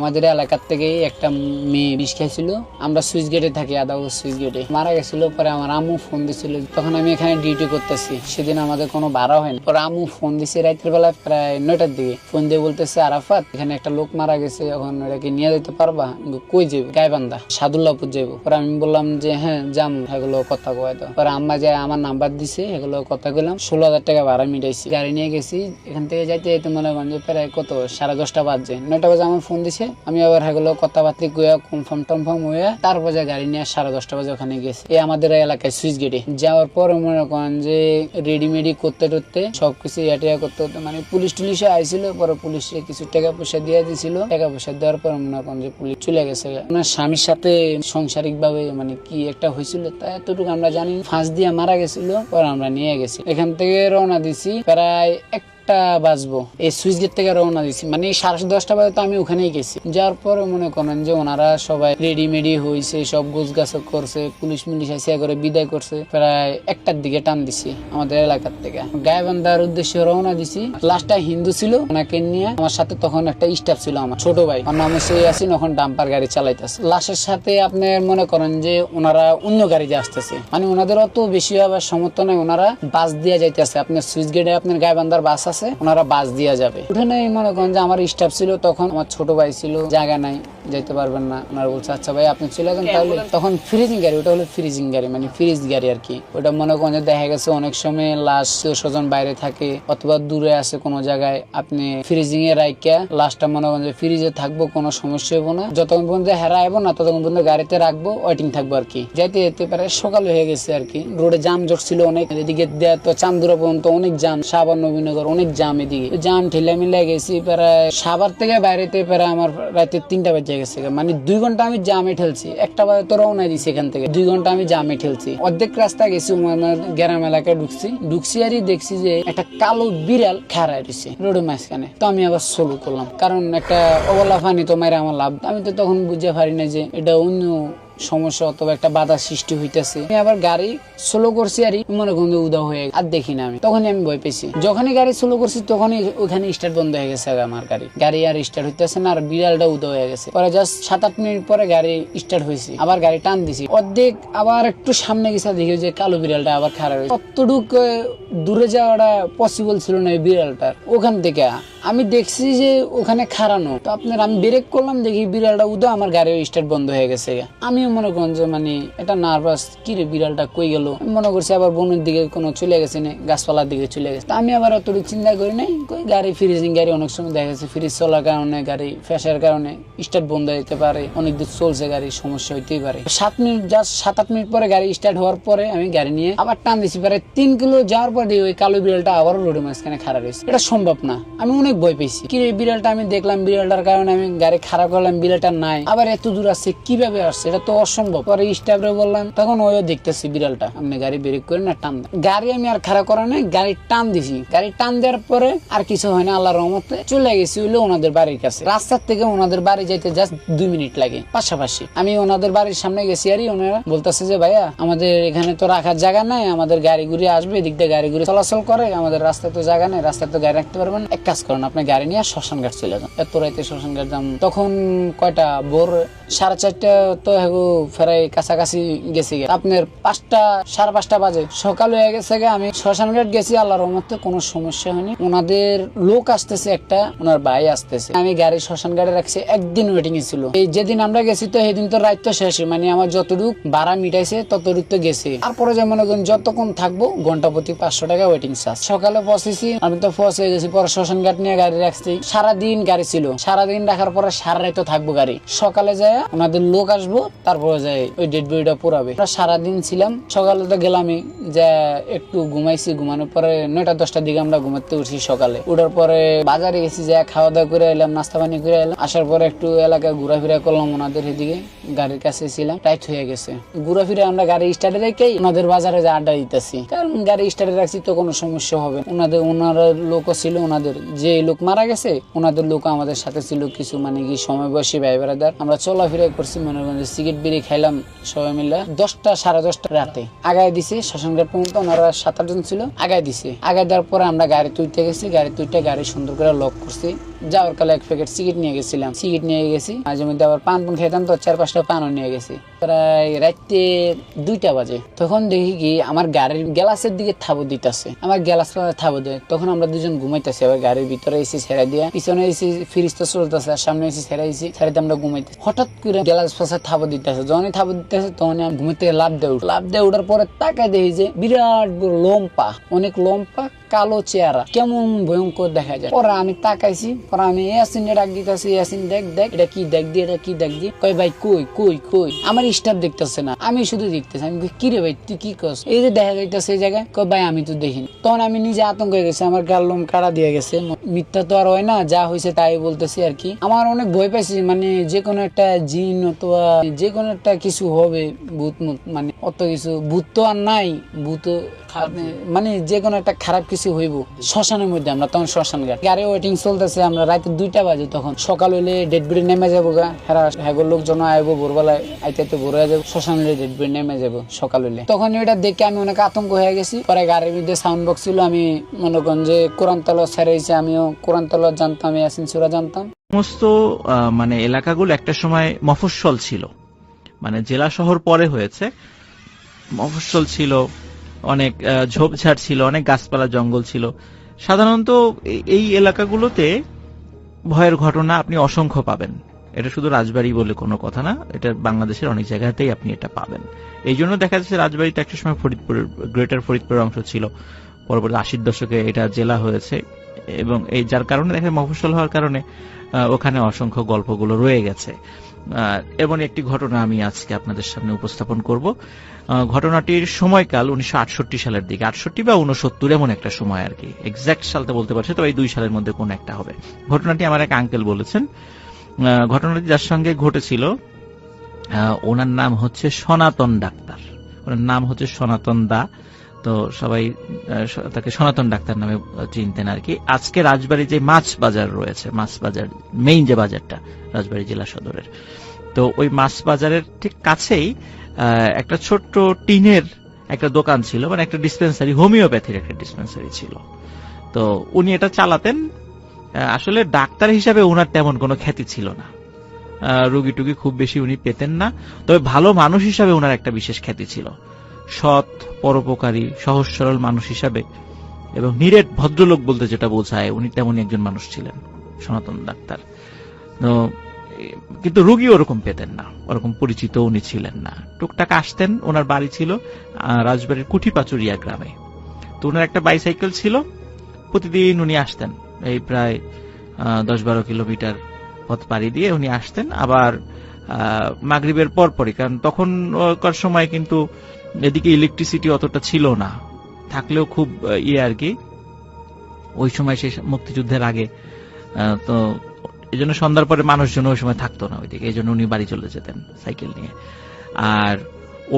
আমাদের এলাকার থেকে একটা মেয়ে বিষ খাইছিল। আমরা সুইচ গেটে থাকি, আদাউর সুইচ গেটে মারা গেছিল। পরে আমার আম্মু ফোন দিছিল, তখন আমি এখানে ডিউটি করতেছি। সেদিন আমাদের কোনো ভাড়া হয়নি। পরে আম্মু ফোন দিছে রাতের বেলা প্রায় 9টার দিকে। ফোন দিয়ে বলতেছে, আরাফাত এখানে একটা লোক মারা গেছে, এখন এটাকে নিয়ে যেতে পারবা? কই যাবো? গাইবান্ধা সাদুল্লাহপুর যাবো। পরে আমি বললাম যে হ্যাঁ যাম, এগুলো কথা কয়ে দাও। পরে আম্মা যায় আমার নাম্বার দিছে, এগুলো কথা কইলাম। 16,000 টাকা ভাড়া মিটাইছি। গাড়ি নিয়ে গেছি। এখান থেকে যাইতে যাইতে মনে করেন যে প্রায় কত 10:30 বাজে। 9টা বাজে আমার ফোন দিছে। আমি আবার হেগুলো কথাবার্তা কইয়া কনফার্ম টনফার্ম হইয়া তারপর গাড়ি নিয়ে 10:30 বাজে ওখানে গেছি। এই আমাদের এলাকায় সুইচ গেটে যাওয়ার পর মনে করেন যে রেডিমেডি করতে টরতে সবকিছু ইয়াটিয়া করতে হতো। মানে পুলিশ টুলিশে আইছিল। পরে পুলিশে কিছু টাকা পয়সা দিয়ে দিছিল। টাকা পয়সা দেওয়ার পর মনে করেন যে পুলিশ চলে গেছে। ওনার স্বামীর সাথে সাংসারিক ভাবে মানে কি একটা হয়েছিল তা এতটুকু আমরা জানি। ফাঁস দিয়ে মারা গেছিল। পরে আমরা নিয়ে গেছি। এখান থেকে রওনা দিছি প্রায় বাজবো। এই সুইচ গেট থেকে রওনা দিছি, মানে 10:30 বাজে তো আমি ওখানেই গেছি। যাওয়ার পরে মনে করেন যে ওনারা সবাই রেডিমেডি হয়েছে, সব গোছ গাছ করছে, পুলিশ মিলিশ এসে করে বিদায় করছে। প্রায় 1টার দিকে টান দিছি আমাদের এলাকার থেকে গাইবান্ধার উদ্দেশ্যে রওনা দিছি। লাস্টটা হিন্দু ছিল, ওনাকে নিয়ে আমার সাথে তখন একটা স্টাফ ছিল, আমার ছোট ভাই, ওর নাম হচ্ছে ইয়াসিন। এখন ডাম্পার গাড়ি চালাইতেছে। লাশের সাথে আপনার মনে করেন যে ওনারা অন্য গাড়িতে আসতেছে, মানে ওনাদের অত বেশি আবার সমর্থন নাই। ওনারা বাস দিয়ে যাইতেছে। আপনার সুইচ গেটে আপনার গাইবান্ধার বাস আছে, ওনারা বাস দিয়া যাবে। ওখানে মনে করেন যে আমার স্টাফ ছিল, তখন আমার ছোট ভাই ছিল, জায়গা নাই, যাইতে পারবেন না। ওনারা বলছে আচ্ছা ভাই আপনি চলে যান তাহলে। তখন ফ্রিজিং গাড়ি, ওটা হলো ফ্রিজিং গাড়ি, মানে ফ্রিজ গাড়ি আর কি। ওটা মনে করেন যে দেখা গেছে অনেক সময় লাশ স্বজন বাইরে থাকে অথবা দূরে আছে কোনো জায়গায়, আপনি ফ্রিজিং এ রাইকা লাশটা মনে করেন যে ফ্রিজে থাকবো, কোনো সমস্যা হবো না। যতক্ষণ পর্যন্ত হেরা আইবো না ততক্ষণ পর্যন্ত গাড়িতে রাখবো, ওয়েটিং থাকবো আর কি। যাইতে যেতে পারে সকাল হয়ে গেছে আর কি। রোডে জাম জট ছিল অনেক। এদিকে তো চান্দুরা পর্যন্ত অনেক জাম, সাভার নবীনগর অনেক জাম। এদিকে জাম ঠেলা মিলে গেছি। প্রায় সাভার থেকে বাইরেতে প্রায় আমার রাতে 3টা বেজে গেছে। মানে 2 ঘন্টা আমি জামে ঠেলছি। 1টা বাজে তো রওনা দিছি এখান থেকে। 2 ঘন্টা আমি জামে ঠেলছি। অর্ধেক রাস্তা গেছি, গ্রাম এলাকায় ঢুকছি আর দেখছি যে একটা কালো বিড়াল খাড়ায় রয়েছে রোডের মাঝখানে। তো আমি আবার স্লো করলাম, কারণ একটা অবলা পানি তো মারে আমার লাভ। আমি তো তখন বুঝতে পারি না যে এটা অন্য সমস্যা অথবা একটা বাধা সৃষ্টি হইতেছে। আমি আবার গাড়ি স্লো করছি আর মনে করেন উদা হয়ে আর দেখি না। আমি তখনই আমি ভয় পেয়েছি। যখনই গাড়ি স্লো করছি তখনই ওখানে স্টার্ট বন্ধ হয়ে গেছে আমার গাড়ি আর স্টার্ট হইতেছে না, আর বিড়ালটা উদা হয়ে গেছে। পরে জাস্ট 7-8 মিনিট পরে গাড়ি স্টার্ট হয়েছে। আবার গাড়ি টান দিছি, অর্ধেক আবার একটু সামনে গেছে, দেখি যে কালো বিড়ালটা আবার খারাপ হয়েছে। কতটুকু দূরে যাওয়াটা পসিবল ছিল না এই বিড়ালটার। ওখান থেকে আমি দেখছি যে ওখানে খারানো, তো আপনার আমি ব্রেক করলাম, দেখি বিড়ালটা উদা, আমার গাড়ি স্টার্ট বন্ধ হয়ে গেছে। আমি মনে করেন যে মানে এটা নার্ভাস, কি রে বিড়ালটা কই গেল। মনে করছি আবার বনের দিকে কোনো চলে গেছে না, গাছপালার দিকে চলে গেছে। আমি আবার অতটুকু চিন্তা করি নাই। গাড়ি ফ্রিজিং গাড়ি অনেক সময় দেখা গেছে ফ্রিজ চলার কারণে, গাড়ি ফ্যাশের কারণে স্টার্ট বন্ধ হইতে পারে, অনেক দূর চলছে গাড়ি, সমস্যা হইতেই পারে। 7-8 মিনিট পরে গাড়ি স্টার্ট হওয়ার পরে আমি গাড়ি নিয়ে আবার টান দিছি। প্রায় 3 কিলো যাওয়ার পরে ওই কালো বিড়ালটা আবার রোডের মাঝখানে খারাপ হয়েছে। এটা সম্ভব না। আমি অনেক ভয় পেয়েছি। কি রে বিড়ালটা, আমি দেখলাম বিড়ালটার কারণে আমি গাড়ি খারাপ করলাম, বিড়ালটা নাই, আবার এত দূর আসছে, কিভাবে আসছে, এটা তো অসম্ভব। পরে স্টাফরে বললাম, তখন ওইও দেখতেছি বিড়ালটা, আপনি গাড়ি ব্রেক করে না টান দেন। গাড়ি আমি আর খারাপ করা নাই, গাড়ি টান দিছি। গাড়ি টান দেওয়ার পরে আর কিছু হয় না, আল্লাহর রহমতে চলে গেছি হইলো ওনাদের বাড়ির কাছে। রাস্তার থেকে ওনাদের বাড়ি যাইতে জাস্ট 2 মিনিট লাগে পাশাপাশি। আমি ওনাদের বাড়ির সামনে গেছি আর ওনারা বলতেছে যে ভাইয়া আমাদের এখানে তো রাখার জায়গা নাই, আমাদের গাড়ি ঘুরে আসবে, এদিক দিয়ে গাড়ি ঘুরে চলাচল করে, আমাদের রাস্তায় তো জায়গা নেই, রাস্তায় তো গাড়ি রাখতে পারবেন। এক কাজ করেন, আপনি গাড়ি নিয়ে শ্মশান ঘাট চলে যান। এত রাইতে শ্মশান ঘাট যান, তখন কয়টা ভোর 4:30 তো ফেরাই কাছাকাছি গেছি। আপনার 5টা 5:30 বাজে সকাল হয়ে গেছে। আমি শ্মশান ঘাট গেছি, আল্লাহর রহমতে কোনো সমস্যা হয়নি। ওনাদের লোক আসতেছে, একটা ওনার ভাই আসতেছে। আমি গাড়ি শ্মশান ঘাটে রাখছি, একদিন ওয়েটিং এ ছিল। এই যেদিন আমরা গেছি তো সেদিন তো রাত তো শেষ, মানে আমার যতটুক ভাড়া মিটাইছে ততটুক তো গেছে। তারপরে যে মনে করেন যতক্ষণ থাকবো ঘন্টা প্রতি 500 টাকা ওয়েটিং চার্জ। সকালে পৌঁছেছি, আমি তো পৌঁছে গেছি। পরে শ্মশান ঘাট নিয়ে গাড়ি রাখছি। সারাদিন গাড়ি ছিল, সারাদিন রাখার পরে সারা রাত থাকবো গাড়ি। সকালে যায় ওনাদের লোক আসবো, তারপরে যায় ওই ডেড বডিটা পুরাবে। সারাদিন ছিলাম। সকালে তো গেলামই, যে একটু ঘুমাইছি। ঘুমানোর পরে 9টা-10টার দিকে আমরা ঘুমাতে উঠছি। সকালে উঠার পরে বাজারে গেছি, যে খাওয়া দাওয়া করে এলাম, নাস্তা পানি করে এলাম। আসার পরে একটু এলাকায় ঘোরাফেরা করলাম। ওনাদের এদিকে গাড়ির কাছে ছিলাম, টাইট হয়ে গেছে। ঘোরাফিরে আমরা গাড়ি স্টার্টে রেখেই ওনাদের বাজারে যে আড্ডা দিতেছি, কারণ গাড়ি স্টার্টে রাখছি তো কোনো সমস্যা হবে। ওনারা লোকও ছিল, ওনাদের যে লোক মারা গেছে ওনাদের লোক আমাদের সাথে ছিল কিছু, মানে কি সময় বয়সী ভাই বেড়াদার। আমরা চলাফেরা করছি, মনে করেন সিগারেট বিড়ি খাইলাম সবাই মিলে। 10টা 10:30 রাতে আগায় দিছে শ্মশানঘাট পর্যন্ত। ওনারা 7-8 জন ছিল, আগায় দিছে। আগায় দেওয়ার পরে আমরা গাড়ি তুলতে গেছি। গাড়ি তুলতে গাড়ি সুন্দর করে লক করছি। যাওয়ার কালে 1 প্যাকেট সিগারেট নিয়ে গেছিলাম, সিগারেট নিয়ে গেছি, মাঝে মধ্যে আবার পান খেতাম, তো 4-5টা পানও নিয়ে গেছি। প্রায় রাতে 2টা বাজে, তখন দেখি কি আমার গাড়ির গ্লাসের দিকে থাবো দিতেছে, আমার গ্লাস থাবো দেয়, তখন আমরা দুজন ঘুমাইতেছি, আবার গাড়ির ভিতরে এসি ছেড়া দিয়া, পিছনে এসি ফ্রিজ তো চলতেছে, আর সামনে এসি ছেড়াইছি, ছেড়াতে আমরা ঘুমাইতেছি। হঠাৎ করে গ্লাস পাশে থাবো দিতেছে, যখনই থাবো দিতেছে তখন আমি ঘুমাইতে লাভ দিয়ে উঠার পরে তাকায় দেখি যে বিরাট বড় লম্পা, অনেক লম্পা, কালো চেহারা, কেমন ভয়ঙ্কর দেখা যায়। পরে আমি তাকাইছি, পরে আমি ইয়াসিনে ডাক দিতেছি, ইয়াসিন দেখ এটা কি দেখ দি, এটা কি দেখ দি। কই ভাই কই কই কই, আমার স্টাফ দেখতেছে না, আমি শুধু দেখতেছি। আমি কি রে ভাই তুই কি করছ, এই যে দেখা যাইতেছে এই জায়গায়। কই ভাই আমি তো দেখিনি। তখন আমি নিজে আতঙ্ক হয়ে গেছি, আমার গাল লোম কাড়া দিয়ে গেছে। মিথ্যা তো আর হয় না, যা হয়েছে তাই বলতেছি আর কি। আমার অনেক ভয় পাইছি, মানে যে কোনো একটা জিন অথবা যে কোনো একটা কিছু হবে, ভূত মানে অত কিছু, ভূত তো আর নাই, ভূত মানে যে কোনো একটা খারাপ কিছু হইব। শ্মশানের মধ্যে আমরা তখন শ্মশান গাড়ি ওয়েটিং চলতেছে, আমরা রাতে 2টা বাজে, তখন সকাল হইলে ডেড বডি নেমে যাবো গা, হ্যাগোর লোকজন আইবো, ভোরবেলায় আইতে ভোর হয়ে যাবো, শ্মশান হইলে ডেড বডি নেমে যাবো সকাল হইলে। তখন এটা দেখে আমি অনেক আতঙ্ক হয়ে গেছি। পরে গাড়ির মধ্যে সাউন্ড বক্স ছিল, আমি মনে করেন যে কোরআন তেলাওয়াত ছেড়েছে, আমিও কোরআন তেলাওয়াত জানতাম, ইয়াসিন সূরা জানতাম। সমস্ত মানে এলাকাগুলো একটা সময় মফস্বল ছিল, মানে জেলা শহর পরে হয়েছে, মফস্বল ছিল, অনেক ঝোপঝাড় ছিল, অনেক গাছপালা জঙ্গল ছিল। সাধারণত এই এলাকাগুলোতে ভয়ের ঘটনা আপনি অসংখ্য পাবেন। এটা শুধু রাজবাড়ী বলে কোনো কথা না, এটা বাংলাদেশের অনেক জায়গাতেই আপনি এটা পাবেন। এই জন্য দেখা যাচ্ছে রাজবাড়িটা একটা সময় ফরিদপুরের, গ্রেটার ফরিদপুরের অংশ ছিল, পরবর্তী 80-র দশকে এটা জেলা হয়েছে, এবং এই যার কারণে দেখা মফস্বল হওয়ার কারণে ওখানে অসংখ্য গল্পগুলো রয়ে গেছে। এমন একটি ঘটনা আমি আজকে আপনাদের সামনে উপস্থাপন করব। ঘটনাটির সময়কাল 1968 সালের দিকে, 68 বা 69 এমন একটা সময় আর কি, এক্সাক্ট সালটা বলতে পারছি, তবে এই 2 সালের মধ্যে কোন একটা হবে। ঘটনাটি আমার এক আঙ্কেল বলেছেন। ঘটনাটি যার সঙ্গে ঘটেছিল ওনার নাম হচ্ছে সনাতন ডাক্তার, ওনার নাম হচ্ছে সনাতন দা, তো সবাই তাকে সনাতন ডাক্তার নামে চিনতেন আর কি। আজকে রাজবাড়ী যে মাছ বাজার রয়েছে, মাছ বাজার মেইন যে বাজারটা রাজবাড়ী জেলা সদরের, তো ওই মাছ বাজারের ঠিক কাছেই একটা ছোট্ট টিনের একটা দোকান ছিল, মানে একটা ডিসপেন্সারি, হোমিওপ্যাথির একটা ডিসপেন্সারি ছিল। তো উনি এটা চালাতেন। আসলে ডাক্তার হিসাবে ওনার তেমন কোনো খ্যাতি ছিল না, রোগী টুগী খুব বেশি উনি পেতেন না, তবে ভালো মানুষ হিসাবে ওনার একটা বিশেষ খ্যাতি ছিল। সৎ, পরোপকারী, সহজ সরল মানুষ হিসাবে এবং নিরেট ভদ্রলোক বলতে যেটা বোঝায়, উনি তেমনই একজন মানুষ ছিলেন সনাতন ডাক্তার। তো কিন্তু রোগী ওরকম পেতেন না, ওরকম পরিচিত উনি ছিলেন না। টুকটাক আসতেন, ওনার বাড়ি ছিল রাজবাড়ির কুঠিপাচুরিয়া গ্রামে। তো ওনার একটা বাইসাইকেল ছিল, প্রতিদিন উনি আসতেন, এই প্রায় 10-12 কিলোমিটার পথ পাড়ি দিয়ে উনি আসতেন। আবার মাগরিবের পরপরই, কারণ তখনকার সময় কিন্তু এদিকে ইলেকট্রিসিটি অতটা ছিল না, থাকলেও খুব আর কি, ওই সময় সে মুক্তিযুদ্ধের আগে, তো এই জন্য সন্ধ্যার পরে মানুষজন ওই সময় থাকতো না ওইদিকে, এই জন্য উনি বাড়ি চলে যেতেন সাইকেল নিয়ে। আর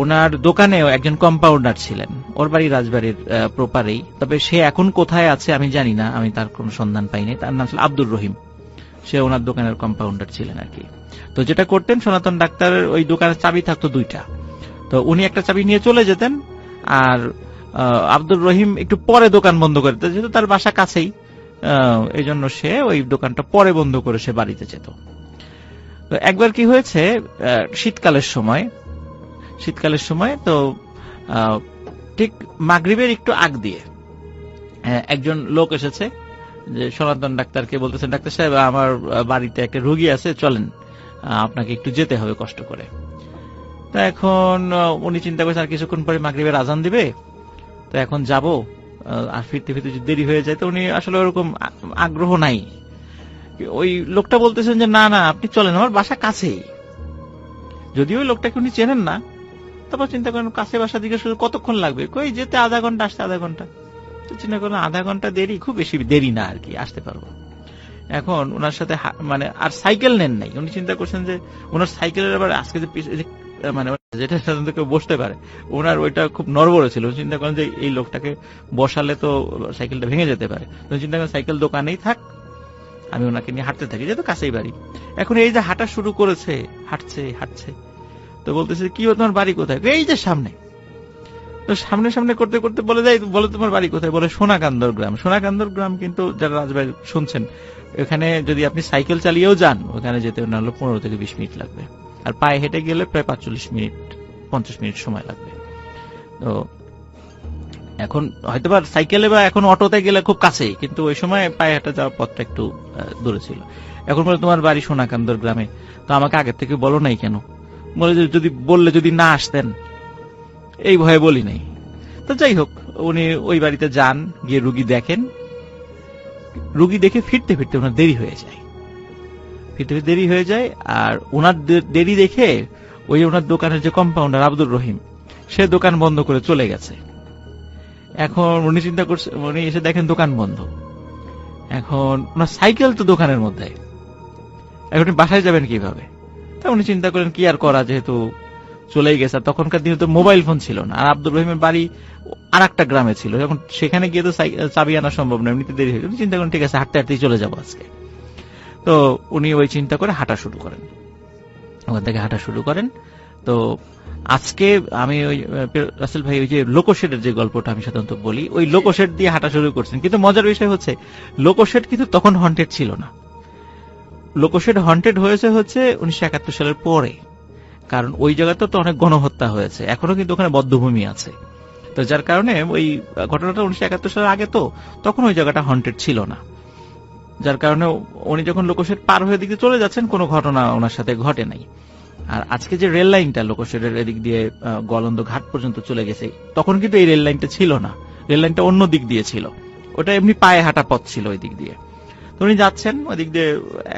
ওনার দোকানেও একজন কম্পাউন্ডার ছিলেন, ওর বাড়ি রাজবাড়ির প্রপারেই, তবে সে এখন কোথায় আছে আমি জানি না, আমি তার কোনো সন্ধান পাইনি। তার নাম ছিল আব্দুর রহিম, সে ওনার দোকানের কম্পাউন্ডার ছিলেন আর কি। তো যেটা করতেন, সনাতন ডাক্তারের ওই দোকানের চাবি থাকতো 2টা, তো উনি একটা চাবি নিয়ে চলে যেতেন, আর আব্দুর রহিম একটু পরে দোকান বন্ধ করে দিতেন, যেহেতু তার বাসা কাছেই, এই জন্য সে ওই দোকানটা পরে বন্ধ করে সে বাড়িতে যেত। তো একবার কি হয়েছে, শীতকালের সময় তো ঠিক মাগরিবের একটু আগ দিয়ে একজন লোক এসেছে, যে সনাতন ডাক্তারকে বলতেছেন, ডাক্তার সাহেব আমার বাড়িতে একটা রোগী আছে, চলেন, আপনাকে একটু যেতে হবে কষ্ট করে। তো এখন উনি চিন্তা করছেন আর কিছুক্ষণ পরে মাগরিবের আজান দিবে, তো এখন যাব, আর ফিরতে ফিরতে যদি দেরি হয়ে যায়, তো উনি আসলে ওরকম আগ্রহ নাই। ওই লোকটা বলতেছেন যে না না আপনি চলেন, আমার বাসা কাছেই। যদিও ওই লোকটাকে উনি চেনেন না, তারপর চিন্তা করেন কাছে বাসা জিজ্ঞেস করে কতক্ষণ লাগবে, কই যেতে আধা ঘন্টা, আসতে আধা ঘন্টা। তো চিন্তা করেন আধা ঘন্টা দেরি, খুব বেশি দেরি না আর কি, আসতে পারবো। এখন ওনার সাথে মানে আর সাইকেল নেন নাই, উনি চিন্তা করছেন যে ওনার সাইকেলের আবার আজকে যে মানে যেটা সাধারণত কেউ বসতে পারে, ওনার ওইটা খুব নড়বড়ে ছিল। চিন্তা করেন যে এই লোকটাকে বসালে তো সাইকেলটা ভেঙে যেতে পারে, তো চিন্তা করেন সাইকেল দোকানেই থাক, আমি ওনাকে নিয়ে হাঁটতে থাকি, যেহেতু কাছেই বাড়ি। এখন এই যে হাঁটা শুরু করেছে, হাঁটছে, তো বলতেছে কি তোমার বাড়ি কোথায়, এই যে সামনে। তো তো সামনে সামনে করতে করতে বলে যাই, বলে তোমার বাড়ি কোথায়? বলে সোনাকান্দর গ্রাম। সোনাকান্দর গ্রাম কিন্তু যারা রাজবাড়ি শুনছেন, এখানে যদি আপনি সাইকেল চালিয়েও যান ওখানে যেতে না হলে 15 থেকে 20 মিনিট লাগবে, আর পায়ে হেঁটে গেলে প্রায় 45 মিনিট 50 মিনিট সময় লাগবে। তো এখন হয়তোবা সাইকেলে বা এখন অটোতে গেলে খুব কাছেই, কিন্তু ওই সময় পায়ে হেঁটে যাওয়ার পথটা একটু দূরে ছিল। এখন বলে তোমার বাড়ি সোনাকান্দর গ্রামে, তো আমাকে আগের থেকে বলো নাই কেন? বলে যে যদি বললে যদি না আসতেন, এই ভয়ে বলি নাই। তো যাই হোক, উনি ওই বাড়িতে যান, গিয়ে রুগী দেখেন। রুগী দেখে ফিরতে ফিরতে ওনার দেরি হয়ে যায়, ফিরতে ফিরতে দেরি হয়ে যায়। আর ওনার দেরি দেখে ওই ওনার দোকানের যে কম্পাউন্ডার আব্দুর রহিম, সে দোকান বন্ধ করে চলে গেছে। এখন উনি চিন্তা করছে, উনি এসে দেখেন দোকান বন্ধ। এখন ওনার সাইকেল তো দোকানের মধ্যে, এখন উনি বাসায় যাবেন কিভাবে? তা উনি চিন্তা করেন কি আর করা, যেহেতু চলেই গেছে। আর তখনকার দিনে তো মোবাইল ফোন ছিল না, আর আব্দুর রহিমের বাড়ি আর একটা গ্রামে ছিল, এখন সেখানে গিয়ে তো চাবি আনা সম্ভব না, এমনিতে দেরি হয়ে গেল। চিন্তা করেন ঠিক আছে, হাঁটতে হাঁটতেই চলে যাবো আজকে। তো উনি ওই চিন্তা করে হাঁটা শুরু করেন, ওখান থেকে হাঁটা শুরু করেন। তো আজকে আমি ওই রাসেল ভাই, ওই যে লোকোশেডের যে গল্পটা আমি সাধারণত বলি, ওই লোকোশেড দিয়ে হাঁটা শুরু করছেন। কিন্তু মজার বিষয় হচ্ছে, লোকোশেড কিন্তু তখন হন্টেড ছিল না। লোকোশেড হন্টেড হয়েছে হচ্ছে 1971 সালের পরে, কারণ ওই জায়গাতে তো অনেক গণহত্যা হয়েছে, এখনো কিন্তু ওখানে বধ্যভূমি আছে। তো যার কারণে ওই ঘটনাটা 1971 সালের আগে, তো তখন ওই জায়গাটা হন্টেড ছিল না। যার কারণে উনি যখন লোকোশেড পার হয়ে দিকে চলে যাচ্ছেন, কোনো ঘটনা ওনার সাথে ঘটে নাই। আর আজকে যে রেল লাইনটা লোকোশেডের এদিক দিয়ে গলন্দ ঘাট পর্যন্ত চলে গেছে, তখন কিন্তু এই রেল লাইনটা ছিল না, রেল লাইনটা অন্য দিক দিয়ে ছিল, ওটা এমনি পায়ে হাঁটা পথ ছিল ওই দিক দিয়ে। তো উনি যাচ্ছেন ওই দিক দিয়ে,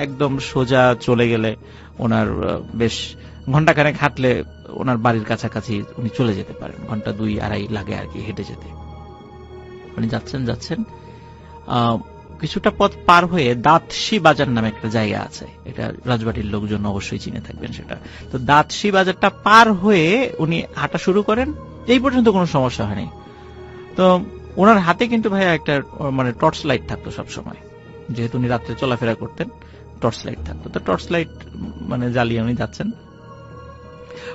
একদম সোজা চলে গেলে ওনার বেশ ঘন্টাখানেক হাঁটলে ওনার বাড়ির কাছাকাছি উনি চলে যেতে পারেন, ঘন্টা 2-2.5 লাগে আর কি হেঁটে যেতে। উনি যাচ্ছেন যাচ্ছেন, কিছুটা পথ পার হয়ে দাঁতশি বাজার নামে একটা জায়গা আছে, এটা রাজবাড়ির লোকজন অবশ্যই চিনে থাকবেন সেটা। তো দাঁতশি বাজারটা পার হয়ে উনি হাঁটা শুরু করেন, এই পর্যন্ত কোনো সমস্যা হয়নি। তো ওনার হাতে কিন্তু ভাইয়া একটা মানে টর্চ লাইট থাকতো সব সময়, যেহেতু উনি রাত্রে চলাফেরা করতেন, টর্চ লাইট থাকতো। তো টর্চ লাইট মানে জ্বালিয়ে উনি যাচ্ছেন।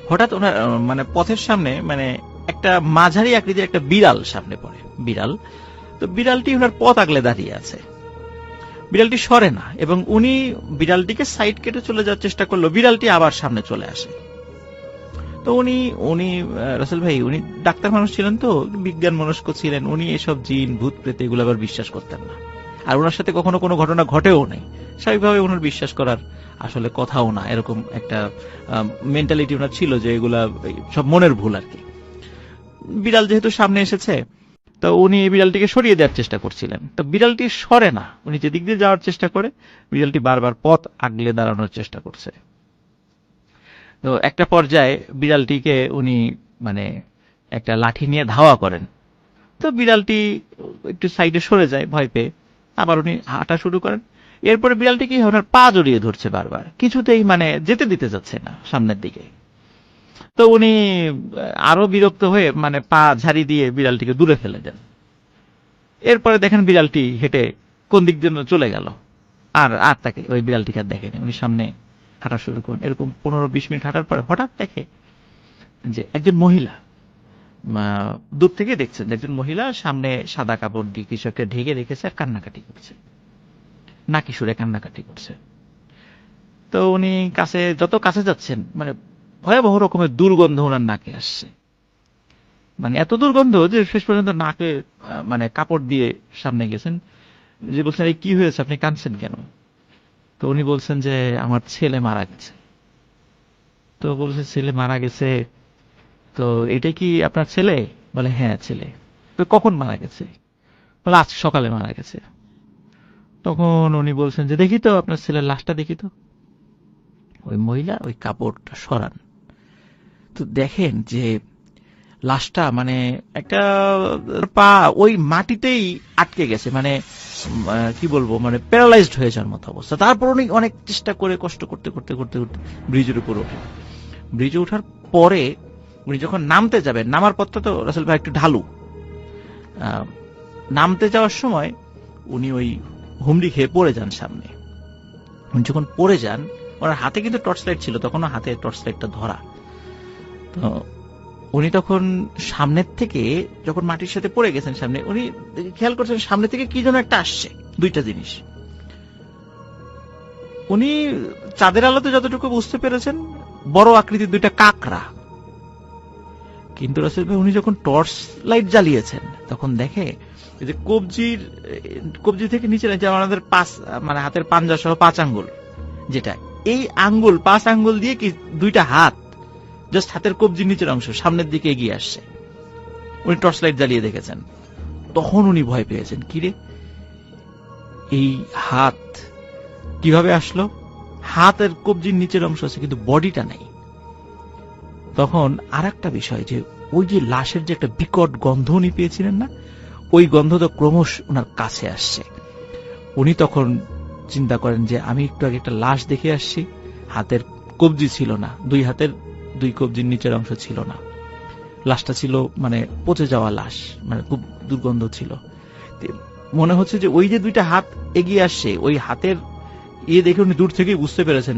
হঠাৎ ওনার মানে পথের সামনে মানে একটা মাঝারি আকৃতির একটা বিড়াল সামনে পড়ে, বিড়াল। তো বিড়ালটি ওনার পথ আগলে দাঁড়িয়ে আছে, বিড়ালটি সরে না, এবং উনি বিড়ালটিকে সাইড কেটে চলে যাওয়ার চেষ্টা করলো, বিড়ালটি আবার সামনে চলে আসে। তো উনি রাসেল ভাই, উনি ডাক্তার মানুষ ছিলেন, তো বিজ্ঞান মনস্ক ছিলেন, উনি এসব জিন ভূত প্রেত এগুলো আবার বিশ্বাস করতেন না। আর ওনার সাথে কখনো কোনো ঘটনা ঘটেও নাই, স্বাভাবিকভাবে ওনার বিশ্বাস করার আসলে কথাও না, এরকম একটা মেন্টালিটি ওনার ছিল যে এগুলা সব মনের ভুল আর কি। বিড়াল যেহেতু সামনে এসেছে, তো উনি এই বিড়ালটিকে সরিয়ে দেওয়ার চেষ্টা করছিলেন, তো বিড়ালটি সরে না, উনি যেদিক দিয়ে যাওয়ার চেষ্টা করে বিড়ালটি বারবার পথ আগলে দাঁড়ানোর চেষ্টা করছে। তো একটা পর্যায়ে বিড়ালটিকে উনি মানে একটা লাঠি নিয়ে ধাওয়া করেন, তো বিড়ালটি একটু সাইডে সরে যায় ভয় পেয়ে, আবার উনি হাঁটা শুরু করেন। এরপরে বিড়ালটি কি ওনার পা জড়িয়ে ধরছে বারবার, কিছুতেই মানে যেতে দিতে যাচ্ছে না সামনের দিকে। তো উনি আরো বিরক্ত হয়ে মানে পা ঝাড়ি দিয়ে বিড়ালটিকে দূরে ফেলে দেন। এরপরে দেখেন বিড়ালটি হেঁটে কোন দিক দিয়ে চলে গেল, আর তাকে ওই বিড়ালটিকে আর দেখেনি। উনি সামনে হাঁটা শুরু করেন, এরকম 15-20 মিনিট হাঁটার পরে হঠাৎ দেখে যে একজন মহিলা, দূর থেকে দেখছেন একজন মহিলা সামনে সাদা কাপড় দিয়ে কিছু একটা ঢেকে রেখেছে আর কান্নাকাটি করছে, নাকি সুরে কান্নাকাটি করছে। তো উনি যত কাছে যাচ্ছেন মানে ভয়াবহ রকমের দুর্গন্ধ ওনার নাকে আসছে, মানে এত দুর্গন্ধ যে শেষ পর্যন্ত নাকে মানে কাপড় দিয়ে সামনে গেছেন, যে বলছেন এই কি হয়েছে, আপনি কাঁদছেন কেন? তো উনি বলছেন যে আমার ছেলে মারা গেছে। তো বলছে ছেলে মারা গেছে, তো এটা কি আপনার ছেলে? বলে হ্যাঁ ছেলে। তো কখন মারা গেছে? বলে আজ সকালে মারা গেছে। তখন উনি বলছেন যে দেখি তো আপনার ছেলের লাশটা দেখি তো। ওই মহিলা ওই কাপড়টা সরান, তো দেখেন যে লাশটা মানে একটা পা ওই মাটিতেই আটকে গেছে, মানে কি বলবো মানে প্যারালাইজড হয়ে যাওয়ার মতো অবস্থা। তারপর উনি অনেক চেষ্টা করে কষ্ট করতে করতে করতে করতে ব্রিজের উপর ওঠেন। ব্রিজে ওঠার পরে উনি যখন নামতে যাবেন, নামার পথটা তো রাসেল ভাই একটু ঢালু, নামতে যাওয়ার সময় উনি ওই হুমড়ি খেয়ে পড়ে যান সামনে। উনি যখন পড়ে যান, ওনার হাতে কিন্তু টর্চ লাইট ছিল, তখনও হাতে টর্চ লাইটটা ধরা। তো উনি তখন সামনের থেকে যখন মাটির সাথে পড়ে গেছেন, সামনে উনি খেয়াল করছেন সামনে থেকে কি যেন একটা আসছে, দুইটা জিনিস। উনি চাঁদের আলোতে যতটুকু বুঝতে পেরেছেন বড় আকৃতির দুইটা কাকড়া। কিন্তু রাসেল ভাই উনি যখন টর্চ লাইট জ্বালিয়েছেন তখন দেখে যে কবজি থেকে নিচে যে আমাদের মানে হাতের পাঞ্জা সহ 5 আঙ্গুল, যেটা এই আঙ্গুল 5 আঙ্গুল দিয়ে কি দুইটা হাত জাস্ট হাতের কবজির নিচের অংশ সামনের দিকে এগিয়ে আসছে। উনি টর্চ লাইট জ্বালিয়ে দেখেছেন। তখন উনি ভয় পেয়েছেন, কিরে এই হাত কিভাবে আসলো? হাতের কবজির নিচের অংশ আছে কিন্তু বডিটা নাই। তখন আর একটা বিষয়, যে ওই যে লাশের যে একটা বিকট গন্ধ উনি পেয়েছিলেন না, ওই গন্ধ তো ক্রমশ ওনার কাছে আসছে। উনি তখন চিন্তা করেন যে আমি একটু আগে একটা লাশ দেখে আসছি, হাতের কবজি ছিল না, দুই হাতের 2 কবজির নিচের অংশ ছিল না, লাশটা ছিল মানে পচে যাওয়া লাশ, মানে খুব দুর্গন্ধ ছিল। মনে হচ্ছে যে ওই যে 2টা হাত এগিয়ে আসছে, ওই হাতের দেখে উনি দূর থেকেই বুঝতে পেরেছেন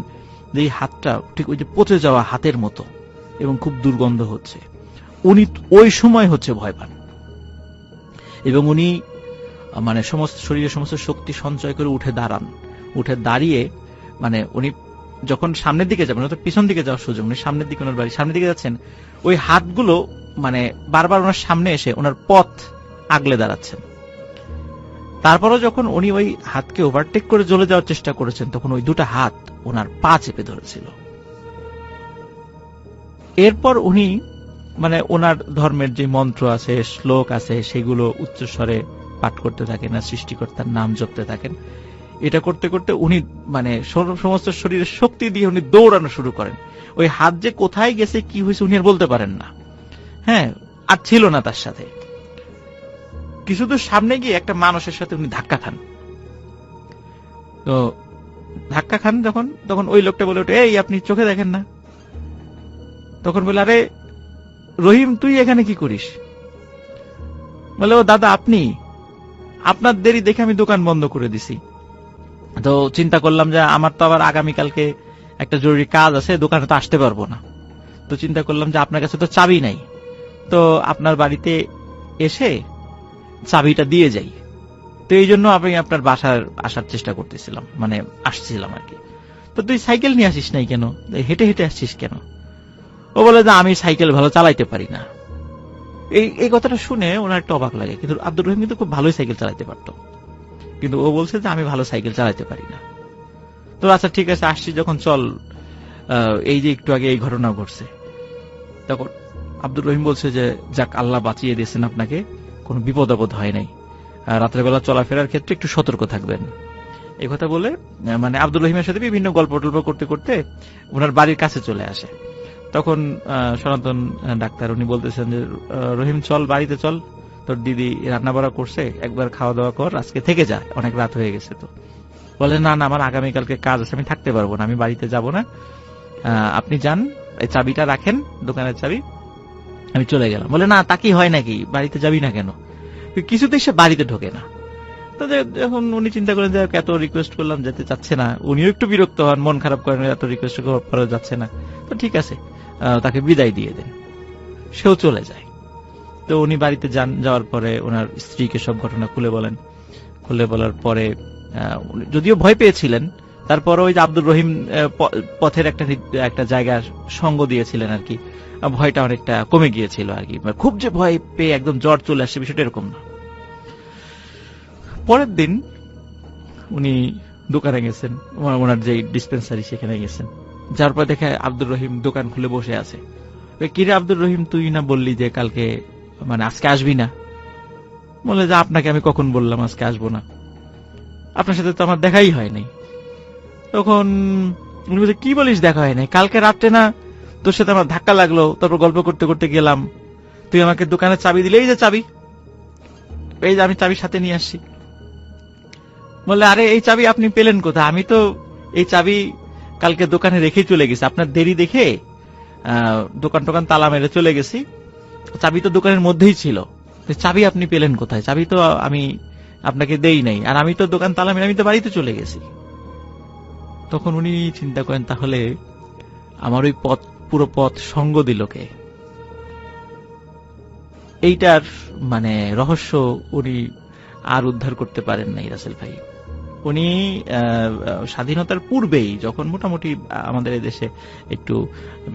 যে এই হাতটা ঠিক ওই যে পচে যাওয়া হাতের মতো এবং খুব দুর্গন্ধ হচ্ছে। উনি ওই সময় হচ্ছে ভয় পান এবং উনি মানে সমস্ত শরীরের সমস্ত শক্তি সঞ্চয় করে উঠে দাঁড়ান। উঠে দাঁড়িয়ে মানে উনি যখন সামনের দিকে যাবেন, তো পিছন দিকে যাওয়ার সুযোগ নেই, সামনের দিকে ওনার বাড়ি, সামনের দিকে যাচ্ছেন, ওই হাতগুলো মানে বারবার ওনার সামনে এসে ওনার পথ আগলে দাঁড়াচ্ছেন। তারপরও যখন উনি ওই হাতকে ওভারটেক করে চলে যাওয়ার চেষ্টা করেছেন, তখন ওই 2টা হাত ওনার পা চেপে ধরেছিল। এরপর উনি মানে ওনার ধর্মের যে মন্ত্র আছে, শ্লোক আছে, সেগুলো উচ্চস্বরে পাঠ করতে থাকেন আর সৃষ্টিকর্তার নাম জপতে থাকেন। এটা করতে করতে উনি মানে সমস্ত শরীরের শক্তি দিয়ে উনি দৌড়ানো শুরু করেন। ওই হাত যে কোথায় গেছে, কি হয়েছে উনি আর বলতে পারেন না। হ্যাঁ, আর ছিল না তার সাথে। কিছুদূর সামনে গিয়ে একটা মানুষের সাথে উনি ধাক্কা খান। তো ধাক্কা খান তখন ওই লোকটা বলে ওঠে, এই আপনি চোখে দেখেন না? তখন বলে, আরে রহিম, তুই এখানে কি করিস? বলে, ও দাদা, আপনার দেরি দেখে আমি দোকান বন্ধ করে দিছি। তো চিন্তা করলাম যে আমার তো আবার আগামীকালকে একটা জরুরি কাজ আছে, দোকানে তো আসতে পারবো না। তো চিন্তা করলাম যে আপনার কাছে তো চাবি নাই, তো আপনার বাড়িতে এসে চাবিটা দিয়ে যাই। তো এই জন্য আমি আপনার বাসার আসার চেষ্টা করতেছিলাম, মানে আসছিলাম আর কি। তো তুই সাইকেল নিয়ে আসিস নাই কেন? হেঁটে হেঁটে আসছিস কেন? ও বলে যে আমি সাইকেল ভালো চালাইতে পারি না। এই কথাটা শুনে ওনার একটা অবাক লাগে, কিন্তু আব্দুর রহিম কিন্তু খুব ভালোই সাইকেল চালাতে পারতো, কিন্তু ও বলছে যে আমি ভালো সাইকেল চালাতে পারি না। তো আচ্ছা ঠিক আছে, আসছি যখন, চল, এই যে একটু আগে এই ঘটনা ঘটছে। তখন আব্দুর রহিম বলছে যে যাক, আল্লাহ বাঁচিয়ে দিয়েছেন আপনাকে, কোনো বিপদ আপদ হয় নাই, রাত্রেবেলা চলাফেরার ক্ষেত্রে একটু সতর্ক থাকবেন। এই কথা বলে মানে আব্দুর রহিমের সাথে বিভিন্ন গল্প টল্প করতে করতে ওনার বাড়ির কাছে চলে আসে। তখন সনাতন ডাক্তার উনি বলতেছেন যে রহিম, চল বাড়িতে চল, তোর দিদি রান্না বাড়া করছে, একবার খাওয়া দাওয়া কর, আজকে থেকে যা, অনেক রাত হয়ে গেছে। তো বলে, না না, আমার আগামীকালকে কাজ আছে, আমি থাকতে পারবো না, আমি বাড়িতে যাব না, আপনি যান, এই চাবিটা রাখেন, দোকানের চাবি, আমি চলে গেলাম। বলে, না তা কি হয় নাকি, বাড়িতে যাবি না কেন? কিছুতেই সে বাড়িতে ঢোকে না। তো যখন উনি চিন্তা করেন যে এত রিকোয়েস্ট করলাম, যেতে চাচ্ছে না, উনিও একটু বিরক্ত হন, মন খারাপ করেন, এত রিকোয়েস্ট করা যাচ্ছে না, তো ঠিক আছে তাকে বিদায় দিয়ে দেন, সেও চলে যায়। তো উনি বাড়িতে যাওয়ার পরে ওনার স্ত্রীকে সব ঘটনা খুলে বলেন। খুলে বলার পরে যদিও ভয় পেয়েছিলেন, তারপরে ওই যে আব্দুর রহিম পথের একটা জায়গার সঙ্গ দিয়েছিলেন আর কি, ভয়টা অনেকটা কমে গিয়েছিল আর কি। খুব যে ভয় পেয়ে একদম জ্বর চলে আসছে বিষয়টা এরকম না। পরের দিন উনি দোকানে গেছেন, ওনার যে ডিসপেন্সারি সেখানে গেছেন, যার পর দেখে আব্দুর রহিম দোকান খুলে বসে আছে। কিরে আব্দুর রহিম, তুই না বললি যে কালকে মানে আজকে আসবি না? বলে যে আপনাকে আমি কখন বললাম আজকে আসবো না? আপনার সাথে তো আমার দেখাই হয় নাই। তখন উনি বলছে, কি বলিস দেখা হয় নাই? কালকে রাত্রে না তোর সাথে আমার ধাক্কা লাগলো, তারপর গল্প করতে করতে গেলাম, তুই আমাকে দোকানের চাবি দিলে, এই যে চাবি, এই যে আমি চাবি সাথে নিয়ে আসছি। বললে, আরে এই চাবি আপনি পেলেন কোথায়? আমি তো এই চাবি কালকে দোকানে রেখেই চলে গেছি, আপনার দেরি দেখে দোকান টোকান তালা মেরে চলে গেছি, চাবি তো দোকানের মধ্যেই ছিল, চাবি আপনি পেলেন কোথায়? চাবি তো আমি আপনাকে দেই নাই, আর আমি তো দোকান তালা মেরে আমি তো বাড়িতে চলে গেছি। তখন উনি চিন্তা করেন, তাহলে আমার ওই পুরো পথ সঙ্গ দিল কে? এইটার মানে রহস্য উনি আর উদ্ধার করতে পারেন নাই রাসেল ভাই। উনি স্বাধীনতার পূর্বেই যখন মোটামুটি আমাদের দেশে একটু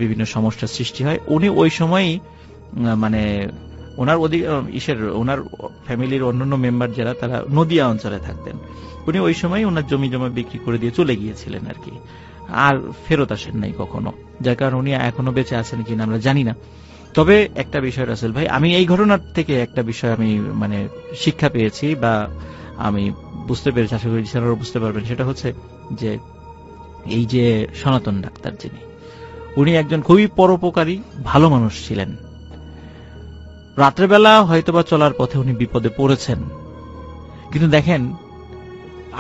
বিভিন্ন সমস্যার সৃষ্টি হয়, উনি ওই সময়ই মানে ওনার ওনার ফ্যামিলির অন্যান্য মেম্বার যারা তারা নদিয়া অঞ্চলে থাকতেন, উনি ওই সময় ওনার জমি জমা বিক্রি করে দিয়ে চলে গিয়েছিলেন আর কি, আর ফেরত আসেন নাই কখনো, যার কারণে উনি এখনো বেঁচে আছেন কিনা আমরা জানি না। তবে একটা বিষয় রাসেল ভাই, আমি এই ঘটনার থেকে একটা বিষয় আমি মানে শিক্ষা পেয়েছি বা আমি বুঝতে পেরেছি, আশা করি স্যারও বুঝতে পারবেন, সেটা হচ্ছে যে এই যে সনাতন ডাক্তার যিনি, উনি একজন খুবই পরোপকারী ভালো মানুষ ছিলেন। রাত্রেবেলা হয়তোবা চলার পথে উনি বিপদে পড়েছেন, কিন্তু দেখেন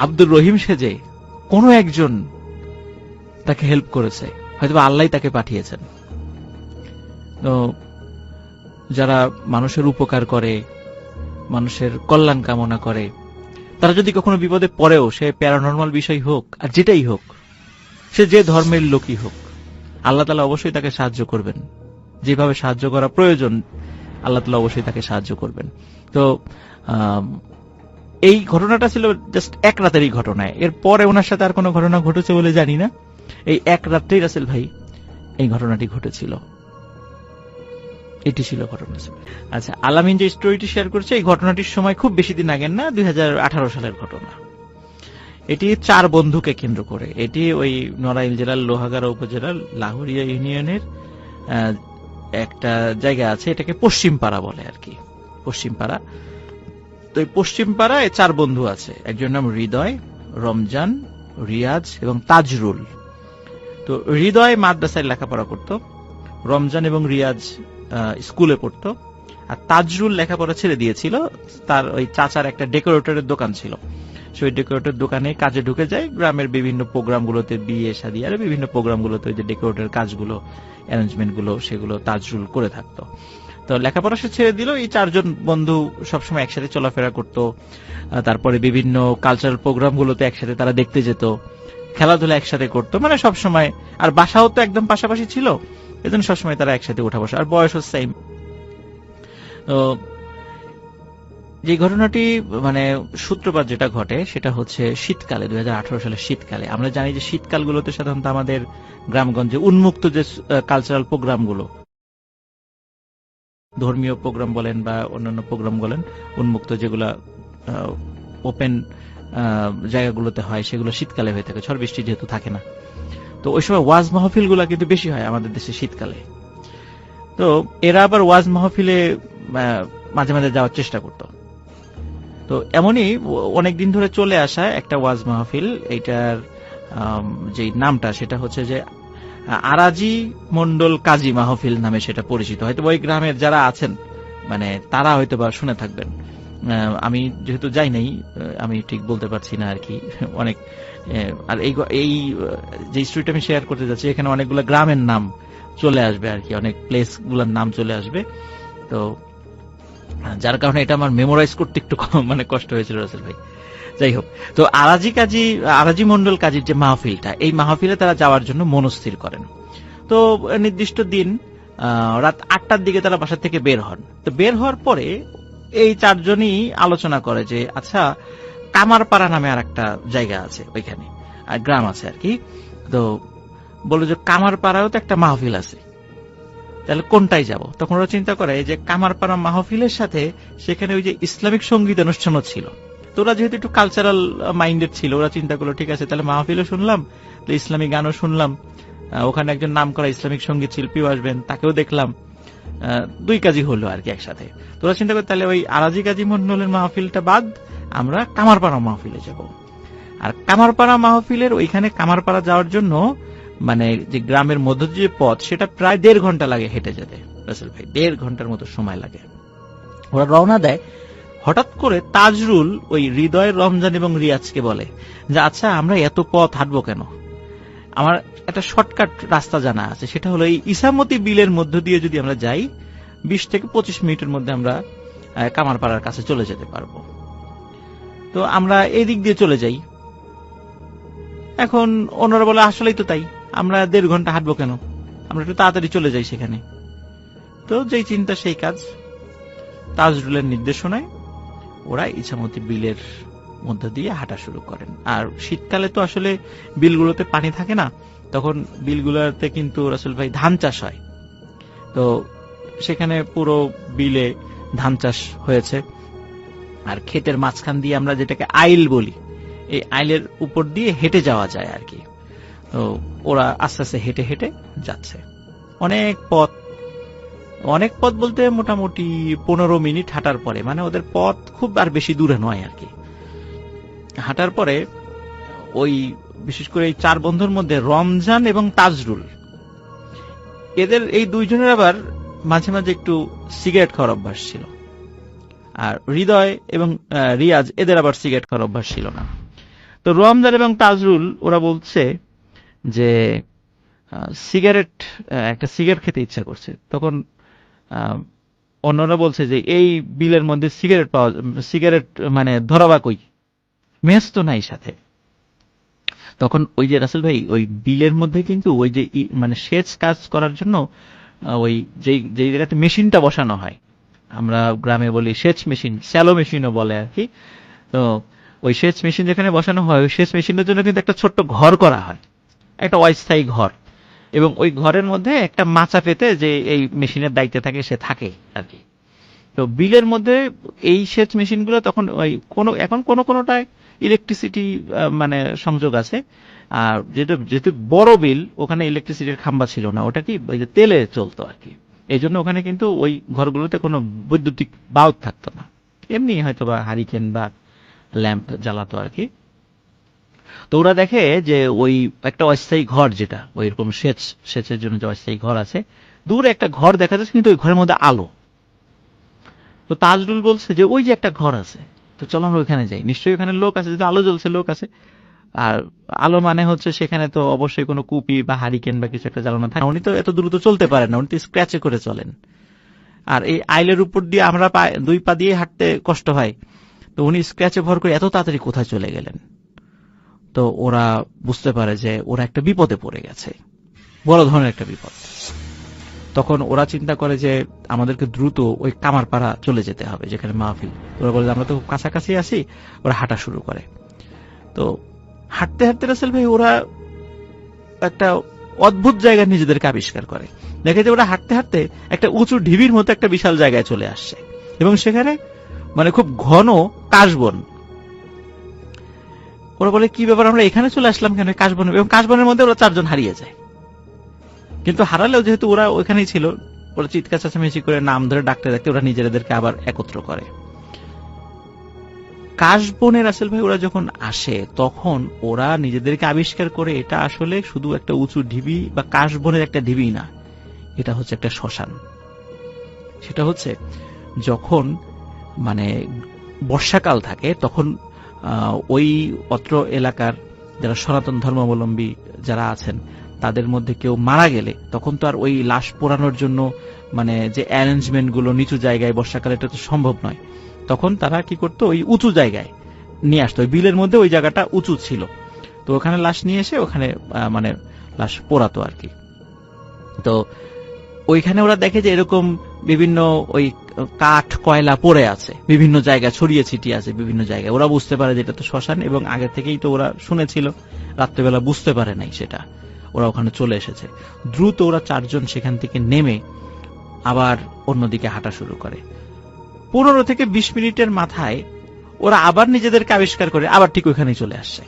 আব্দুর রহিম সেজে কোনো একজন তাকে হেল্প করেছে, হয়তোবা আল্লাহ তাকে পাঠিয়েছেন। তো যারা মানুষের উপকার করে, মানুষের কল্যাণ কামনা করে, তারা যদি কখনো বিপদে পড়েও, সে প্যারানর্মাল বিষয় হোক আর যেটাই হোক, সে যে ধর্মের লোকই হোক, আল্লাহ তাআলা অবশ্যই তাকে সাহায্য করবেন। যেভাবে সাহায্য করা প্রয়োজন আল্লাহ তাআলা অবশ্যই তাকে সাহায্য করবেন। তো এই ঘটনাটা ছিল জাস্ট এক রাতেরই ঘটনা। এরপরে ওনার সাথে আর কোনো ঘটনা ঘটেছে বলে জানি না। এই এক রাত্রেই রাসেল ভাই এই ঘটনাটি ঘটেছিল। এটি ছিল ঘটনা। আচ্ছা, আলামিন যে স্টোরিটি শেয়ার করছে, এই ঘটনাটির সময় খুব বেশি দিন আগের না, 2018 সালের ঘটনা। এটি 4 বন্ধুকে কেন্দ্র করে। এটি ওই নড়াইল জেলার লোহাগাড়া উপজেলার লাহুরিয়া ইউনিয়নের একটা জায়গা আছে, এটাকে পশ্চিম পাড়া বলে আর কি, পশ্চিম পাড়া। তো এই পশ্চিম পাড়ায় 4 বন্ধু আছে। একজন নাম হৃদয়, রমজান, রিয়াজ এবং তাজরুল। তো হৃদয় মাদ্রাসায় লেখাপড়া করত, রমজান এবং রিয়াজ স্কুলে পড়তো, আর তাজরুল লেখাপড়া ছেড়ে দিয়েছিল। তার ওই চাচার একটা ডেকোরেটরের দোকান ছিল, সেই ডেকোরেটর দোকানে কাজে ঢুকে যায়। গ্রামের বিভিন্ন প্রোগ্রামগুলোতে, বিয়ে শাদী আর বিভিন্ন প্রোগ্রামগুলোতে ওই যে ডেকোরেটর কাজগুলো, অ্যারেঞ্জমেন্টগুলো, সেগুলো তাজরুল করে থাকতো। তো লেখাপড়া সে ছেড়ে দিল। এই 4 জন বন্ধু সবসময় একসাথে চলাফেরা করত। তারপরে বিভিন্ন কালচারাল প্রোগ্রামগুলোতে একসাথে তারা দেখতে যেত, খেলাধুলা একসাথে করতো, মানে সবসময়। আর বাসাও তো একদম পাশাপাশি ছিল, এজন্য সবসময় তারা একসাথে উঠা বসা, আর বয়সও সেম। তো যে ঘটনাটি মানে সূত্রপাত যেটা ঘটে সেটা হচ্ছে শীতকালে, 2018 সালের শীতকালে। আমরা জানি যে শীতকালগুলোতে সাধারণত আমাদের গ্রামগঞ্জে উন্মুক্ত যে কালচারাল প্রোগ্রামগুলো, ধর্মীয় প্রোগ্রাম বলেন বা অন্যান্য প্রোগ্রাম বলেন, উন্মুক্ত যেগুলা ওপেন জায়গাগুলোতে হয়, সেগুলো শীতকালে হয়ে থাকে, ঝড় বৃষ্টি যেহেতু থাকে না। তো ওই সময় ওয়াজ মাহফিল গুলা কিন্তু বেশি হয় আমাদের দেশে শীতকালে। তো এরা আবার ওয়াজ মাহফিলে মাঝে মাঝে যাওয়ার চেষ্টা করত। তো এমনই অনেকদিন ধরে চলে আসা একটা ওয়াজ মাহফিল, এইটার যে নামটা সেটা হচ্ছে যে আরাজি মন্ডল কাজী মাহফিল নামে সেটা পরিচিত। হয়তো ওই গ্রামের যারা আছেন মানে তারা হয়তো বা শুনে থাকবেন। আমি যেহেতু যাই নাই, আমি ঠিক বলতে পারছি না আর কি। অনেক আর এই যে স্টোরিটা আমি শেয়ার করতে যাচ্ছি, এখানে অনেকগুলো গ্রামের নাম চলে আসবে আর কি, অনেক প্লেস গুলোর নাম চলে আসবে। তো যার কারণে এটা আমার মেমোরাইজ করতে একটু মানে কষ্ট হয়েছিল রাসেল ভাই। যাই হোক, তো আরাজি মন্ডল কাজীর যে মাহফিলটা, এই মাহফিলে তারা যাওয়ার জন্য মনস্থির করেন। তো নির্দিষ্ট দিন রাত 8টার দিকে তারা বাসা থেকে বের হন। তো বের হওয়ার পরে এই 4 জনই আলোচনা করে যে আচ্ছা, কামারপাড়া নামে আর একটা জায়গা আছে, ওইখানে আর গ্রাম আছে আর কি। তো বললো যে কামারপাড়াও তো একটা মাহফিল আছে, তাহলে কোনটাই যাব। তখন ওরা চিন্তা করে যে কামারপাড়া মাহফিলের সাথে সেখানে ওই যে ইসলামিক সঙ্গীত অনুষ্ঠানও ছিল। তো ওরা যেহেতু একটু কালচারাল মাইন্ডেড ছিল, ওরা চিন্তা করলো ঠিক আছে, তাহলে মাহফিলও শুনলাম, ইসলামিক গানও শুনলাম, ওখানে একজন নাম করা ইসলামিক সঙ্গীত শিল্পীও আসবেন, তাকেও দেখলাম, 2 কাজই হলো আর কি একসাথে। তোরা চিন্তা করি তাহলে ওই আরাজি কাজী মন্ডলের মাহফিলটা বাদ আমরা কামারপাড়া মাহফিলে যাব। আর কামারপাড়া মাহফিলের ওইখানে কামারপাড়া যাওয়ার জন্য মানে যে গ্রামের মধ্য যে পথ, সেটা প্রায় 1.5 ঘন্টা লাগে হেঁটে যেতে রাসেল ভাই, 1.5 ঘন্টার মতো সময় লাগে। ওরা রওনা দেয়। হঠাৎ করে তাজরুল ওই হৃদয়, রমজান এবং রিয়াজকে বলে যে আচ্ছা, আমরা এত পথ হাঁটবো কেন? আমার একটা শর্টকাট রাস্তা জানা আছে, সেটা হলো এই ইসামতি বিলের মধ্য দিয়ে যদি আমরা যাই, 20 থেকে 25 মিনিটের মধ্যে আমরা কামারপাড়ার কাছে চলে যেতে পারবো। তো আমরা এই দিক দিয়ে চলে যাই। এখন অন্যরা বলে আসলেই তো তাই, আমরা 1.5 ঘন্টা হাঁটবো কেন, আমরা একটু তাড়াতাড়ি চলে যাই সেখানে। তো যেই চিন্তা সেই কাজ। তাজরুলের নির্দেশনায় ওরা ইছামতি বিলের মধ্যে দিয়ে হাঁটা শুরু করেন। আর শীতকালে তো আসলে বিলগুলোতে পানি থাকে না, তখন বিলগুলোতে কিন্তু রাসেল ভাই ধান চাষ হয়। তো সেখানে পুরো বিলে ধান চাষ হয়েছে। আর ক্ষেতের মাঝখান দিয়ে আমরা যেটাকে আইল বলি, এই আইলের উপর দিয়ে হেঁটে যাওয়া যায় আর কি। তো ওরা আস্তে আস্তে হেঁটে হেঁটে যাচ্ছে। অনেক পথ বলতে মোটামুটি 15 মিনিট হাঁটার পরে, মানে ওদের পথ খুব আর বেশি দূরে নয় আর কি। হাঁটার পরে ওই বিশেষ করে এই 4 বন্ধুর মধ্যে রমজান এবং তাজরুল, এদের এই দুইজনের আবার মাঝে মাঝে একটু সিগারেট খাওয়ার অভ্যাস ছিল। আর হৃদয় এবং রিয়াজ, এদের আবার সিগারেট খাওয়ার অভ্যাস ছিল না। তো রমজান এবং তাজরুল ওরা বলছে যে একটা সিগারেট খেতে ইচ্ছা করছে। তখন অন্যরা বলছে যে এই বিলের মধ্যে সিগারেট মানে ধরাবা কই, মেস তো নাই সাথে। তখন ওই যে রাসেল ভাই, ওই বিলের মধ্যে কিন্তু ওই যে মানে সেচ কাজ করার জন্য ওই যেই জায়গাতে মেশিনটা বসানো হয়, আমরা গ্রামে বলি সেচ মেশিন, শ্যালো মেশিনও বলে আর কি। তো ওই সেচ মেশিন যেখানে বসানো হয়, ওই সেচ মেশিনের জন্য কিন্তু একটা ছোট্ট ঘর করা হয়, একটা অস্থায়ী ঘর। এবং ওই ঘরের মধ্যে একটা মাচা পেতে যে এই মেশিনের দায়িত্বে থাকে সে থাকে আর কি। তো বিলের মধ্যে এই সেচ মেশিনগুলো তখন ওই এখন কোনোটায় ইলেকট্রিসিটি মানে সংযোগ আছে। আর যেহেতু বড় বিল, ওখানে ইলেকট্রিসিটির খাম্বা ছিল না, ওটা কি ওই যে তেলে চলতো আর কি। এই জন্য ওখানে কিন্তু ওই ঘরগুলোতে কোনো বৈদ্যুতিক বাল্ব থাকতো না, এমনি হয়তো বা হারিকেন বা ল্যাম্প জ্বালাতো আর কি। তো ওরা দেখে যে ওই একটা অস্থায়ী ঘর, যেটা ওই রকম সেচের জন্য যে অস্থায়ী ঘর আছে, দূরে একটা ঘর দেখা যাচ্ছে, কিন্তু ওই ঘরের মধ্যে আলো। তো তাজরুল বলছে যে ওই যে একটা ঘর আছে, তো চলো আমরা ওইখানে যাই, নিশ্চয়ই ওখানে লোক আছে, যদি আলো জ্বলছে লোক আছে। আর আলো মানে হচ্ছে সেখানে তো অবশ্যই কোনো কুপি বা হারিকেন বা কিছু একটা জ্বালানো থাকে। উনি তো এত দ্রুত চলতে পারেন না, উনি তো স্ক্র্যাচে করে চলেন। আর এই আইলের উপর দিয়ে আমরা 2 পা দিয়ে হাঁটতে কষ্ট হয়, তো উনি স্ক্র্যাচে ভর করে এত তাড়াতাড়ি কোথায় চলে গেলেন। তো ওরা বুঝতে পারে যে ওরা একটা বিপদে পড়ে গেছে, বড় ধরনের একটা বিপদ। তখন ওরা চিন্তা করে যে আমাদেরকে দ্রুত ওই কামারপাড়া চলে যেতে হবে, যেখানে মাহফিল। ওরা বলে আমরা তো কাছাকাছি আছি। ওরা হাঁটা শুরু করে। তো হাঁটতে হাঁটতে রাসেল ভাই ওরা একটা অদ্ভুত জায়গায় নিজেদেরকে আবিষ্কার করে। দেখে যে ওরা হাঁটতে হাঁটতে একটা উঁচু ঢিবির মতো একটা বিশাল জায়গায় চলে আসছে, এবং সেখানে মানে খুব ঘন কাশবন। ওরা বলে কি ব্যাপার, আমরা এখানে চলে আসলাম কেন কাশবন? এবং কাশবনের মধ্যে ওরা 4 জন হারিয়ে যায়। কিন্তু হারালেও যেহেতু ওরা ওইখানেই ছিল, ওরা চিৎকার চেঁচামেচি করে নাম ধরে ডাকতে ডাকতে ওরা নিজেদেরকে আবার একত্র করে। কাশবনে রাসেল ভাই ওরা যখন আসে, তখন ওরা নিজেদেরকে আবিষ্কার করে এটা আসলে শুধু একটা উঁচু ঢিবি বা কাশবনের একটা ঢিবি না, এটা হচ্ছে একটা শ্মশান। সেটা হচ্ছে যখন মানে বর্ষাকাল থাকে, তখন ওই অত্র এলাকার যারা সনাতন ধর্মাবলম্বী যারা আছেন, তাদের মধ্যে কেউ মারা গেলে তখন তো আর ওই লাশ পোড়ানোর জন্য মানে যে অ্যারেঞ্জমেন্ট গুলো নিচু জায়গায় বর্ষাকালে এটা তো সম্ভব নয়। তখন তারা কি করতো, ওই উঁচু জায়গায় নিয়ে আসতো। ওই বিলের মধ্যে ওই জায়গাটা উঁচু ছিল, তো ওখানে লাশ নিয়ে এসে ওখানে মানে লাশ পোড়াতো আর কি। তো ওইখানে ওরা দেখে যে এরকম বিভিন্ন ওই কাঠ কয়লা পড়ে আছে, বিভিন্ন জায়গায় ছড়িয়ে ছিটিয়ে আছে বিভিন্ন জায়গায়। ওরা বুঝতে পারে যে এটা তো শ্মশান, এবং আগে থেকেই তো ওরা শুনেছিল, রাত্রেবেলা বুঝতে পারে নাই সেটা। ওরা ওখানে চলে এসেছে। দ্রুত ওরা 4 জন সেখান থেকে নেমে আবার অন্যদিকে হাঁটা শুরু করে। 15 থেকে 20 মিনিটের মাথায় ওরা আবার নিজেদেরকে আবিষ্কার করে আবার ঠিক ওইখানেই চলে আসছে।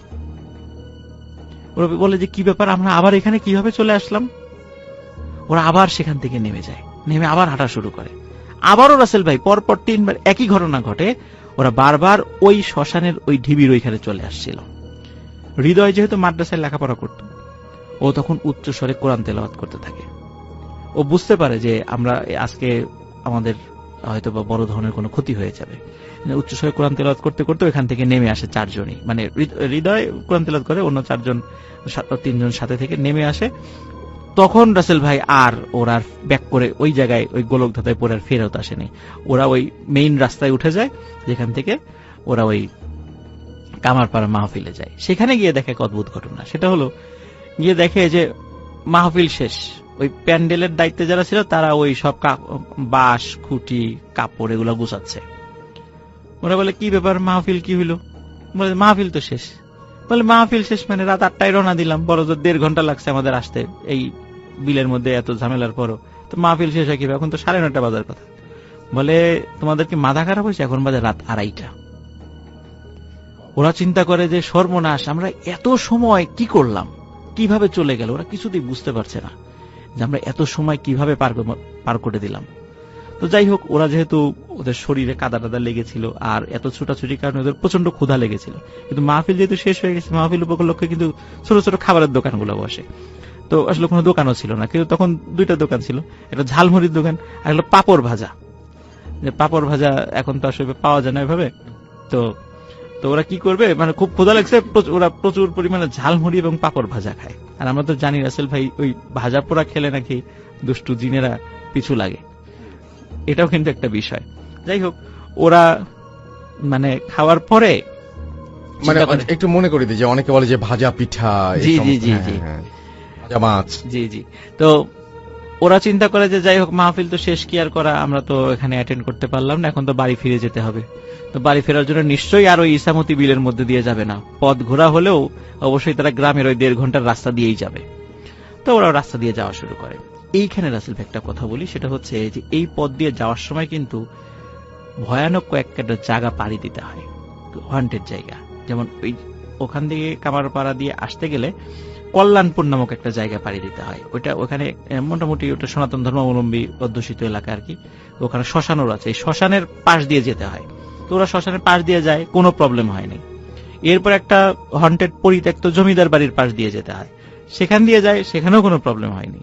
ওরা বলে যে কি ব্যাপার, আমরা আবার এখানে কিভাবে চলে আসলাম? ওরা আবার সেখান থেকে নেমে যায়, নেমে আবার হাঁটা শুরু করে। আবারও রাসেল ভাই পরপর 3 বার একই ঘটনা ঘটে। ওরা বারবার ওই শ্মশানের ওই ঢিবির ওইখানে চলে আসছিল। হৃদয় যেহেতু মাদ্রাসায় লেখাপড়া করত, ও তখন উচ্চ স্বরে কোরআন তেলাওয়াত করতে থাকে। ও বুঝতে পারে যে আমরা আজকে আমাদের হয়তো বা বড় ধরনের কোনো ক্ষতি হয়ে যাবে। উচ্চস্বরে কোরআন তেলাওয়াত করতে করতে ওখান থেকে নেমে আসে 4 জনই, মানে হৃদয় কোরআন তেলাওয়াত করে, অন্য 4 জন 3 জন সাথে থেকে নেমে আসে। তখন রাসেল ভাই আর ওরা ব্যাক করে ওই জায়গায় ওই গোলক ধাঁধায় পড়ে আর ফেরত আসেনি। ওরা ওই মেইন রাস্তায় উঠে যায়, যেখান থেকে ওরা ওই কামারপাড়া মাহফিলে যায়। সেখানে গিয়ে দেখে এক অদ্ভুত ঘটনা। সেটা হলো, গিয়ে দেখে যে মাহফিল শেষ, ওই প্যান্ডেলের দায়িত্বে যারা ছিল তারা ওই সব বাঁশ খুঁটি কাপড় এগুলো গুছাচ্ছে। ওরা বলে কি ব্যাপার, মাহফিল কি হইলো? বলে মাহফিল তো শেষ। বলে মাহফিল শেষ মানে রাত 8টায় রওনা দিলাম, বড় জোর 1.5 ঘন্টা লাগছে আমাদের আসতে এই বিলের মধ্যে এত ঝামেলার পরও, তো মাহফিল শেষ হয় কিভাবে? এখন তো 9:30 বাজার কথা। বলে তোমাদের কি মাথা খারাপ হয়েছে? এখন বাজে রাত 2:30। ওরা চিন্তা করে যে সর্বনাশ, আমরা এত সময় কি করলাম, কিভাবে চলে গেল, ওরা কিছুতেই বুঝতে পারছে না যে আমরা এত সময় কিভাবে পার করে দিলাম। তো যাই হোক, ওরা যেহেতু ওদের শরীরে কাদা টাদা লেগেছিল আর এত ছোটাছুটির কারণে ওদের প্রচন্ড ক্ষুধা লেগেছিল, কিন্তু মাহফিল যেহেতু শেষ হয়ে গেছে, মাহফিল উপলক্ষে কিন্তু ছোট ছোট খাবারের দোকানগুলো বসে। তো আসলে কোনো দোকানও ছিল না, কিন্তু তখন 2টা দোকান ছিল, একটা ঝালমুড়ির দোকান আর একটা পাপড় ভাজা। যে পাপড় ভাজা এখন তো আসলে পাওয়া যায় না এভাবে। তো তো ওরা কি করবে, মানে খুব ক্ষুধা লাগছে, ওরা প্রচুর পরিমাণে ঝালমুড়ি এবং পাপড় ভাজা খায়। আর আমরা তো জানি রাসেল ভাই, ওই ভাজা পোড়া খেলে নাকি দুষ্টু জিনেরা পিছু লাগে, এটাও কিন্তু একটা বিষয়। যাই হোক, ওরা মানে খাওয়ার পরে মানে একটু মনে করে দিই যে অনেকে বলে যে ভাজা পিঠা, জি জি জি জি, ভাজা মাছ, জি জি। তো ওরা চিন্তা করে যে যাই হোক মাহফিল তো শেষ, কি আর করা, আমরা তো এখানে অ্যাটেন্ড করতে পারলাম না, এখন তো বাড়ি ফিরে যেতে হবে। তো বাড়ি ফেরার জন্য নিশ্চয়ই আর ওই ইসামতি বিলের মধ্যে দিয়ে যাবে না, পথ ঘোরা হলেও অবশ্যই তারা গ্রামের ওই 1.5 ঘন্টার রাস্তা দিয়েই যাবে। তো ওরা রাস্তা দিয়ে যাওয়া শুরু করে। এইখানে রাসেল ভাই একটা কথা বলি, সেটা হচ্ছে যে এই পথ দিয়ে যাওয়ার সময় কিন্তু ভয়ানক কয়েকটা জায়গা পাড়ি দিতে হয়, হন্টেড জায়গা। যেমন ওই ওখান থেকে কামারপাড়া দিয়ে আসতে গেলে কল্যাণপুর নামক একটা জায়গা পাড়ি দিতে হয়। ওখানে মোটামুটি ওটা সনাতন ধর্মাবলম্বী অধ্যুষিত এলাকা আর কি। ওখানে শ্মশানও আছে, এই শ্মশানের পাশ দিয়ে যেতে হয়। তো ওরা শ্মশানের পাশ দিয়ে যায়, কোনো প্রবলেম হয়নি। এরপর একটা হন্টেড পরিত্যক্ত জমিদার বাড়ির পাশ দিয়ে যেতে হয়, সেখান দিয়ে যায়, সেখানেও কোনো প্রবলেম হয়নি।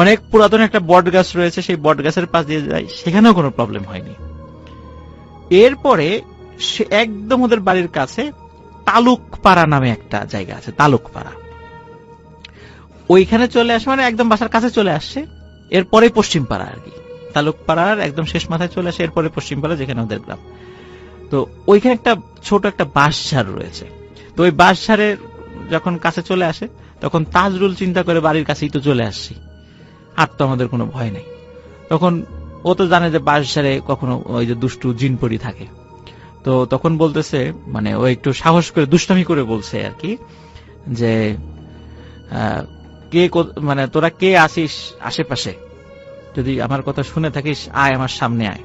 অনেক পুরাতন একটা বট গাছ রয়েছে, সেই বট গাছের পাশ দিয়ে যায়, সেখানেও কোনো প্রবলেম হয়নি। এরপরে একদম ওদের বাড়ির কাছে তালুকপাড়া নামে একটা জায়গা আছে, তালুকপাড়া। ওইখানে চলে আসে, মানে একদম বাসার কাছে চলে আসছে। এরপরে পশ্চিমপাড়া আর কি, তালুকপাড়ার একদম শেষ মাথায় চলে আসে, এরপরে পশ্চিমপাড়া যেখানে ওদের গ্রাম। তো ওইখানে একটা ছোট একটা বাঁশঝাড় রয়েছে। তো ওই বাঁশঝাড়ের যখন কাছে চলে আসে, তখন তাজরুল চিন্তা করে বাড়ির কাছেই তো চলে আসছি, আর তো আমাদের কোনো ভয় নাই। তখন ও তো জানে যে বাঁশঝাড়ে কখনো ওই যে দুষ্টু জিনপরি থাকে। তো তখন বলতেছে, মানে ও একটু সাহস করে দুষ্টামি করে বলছে আর কি, যে মানে তোরা কে আসিস আশেপাশে, যদি আমার কথা শুনে থাকিস আয়, আমার সামনে আয়,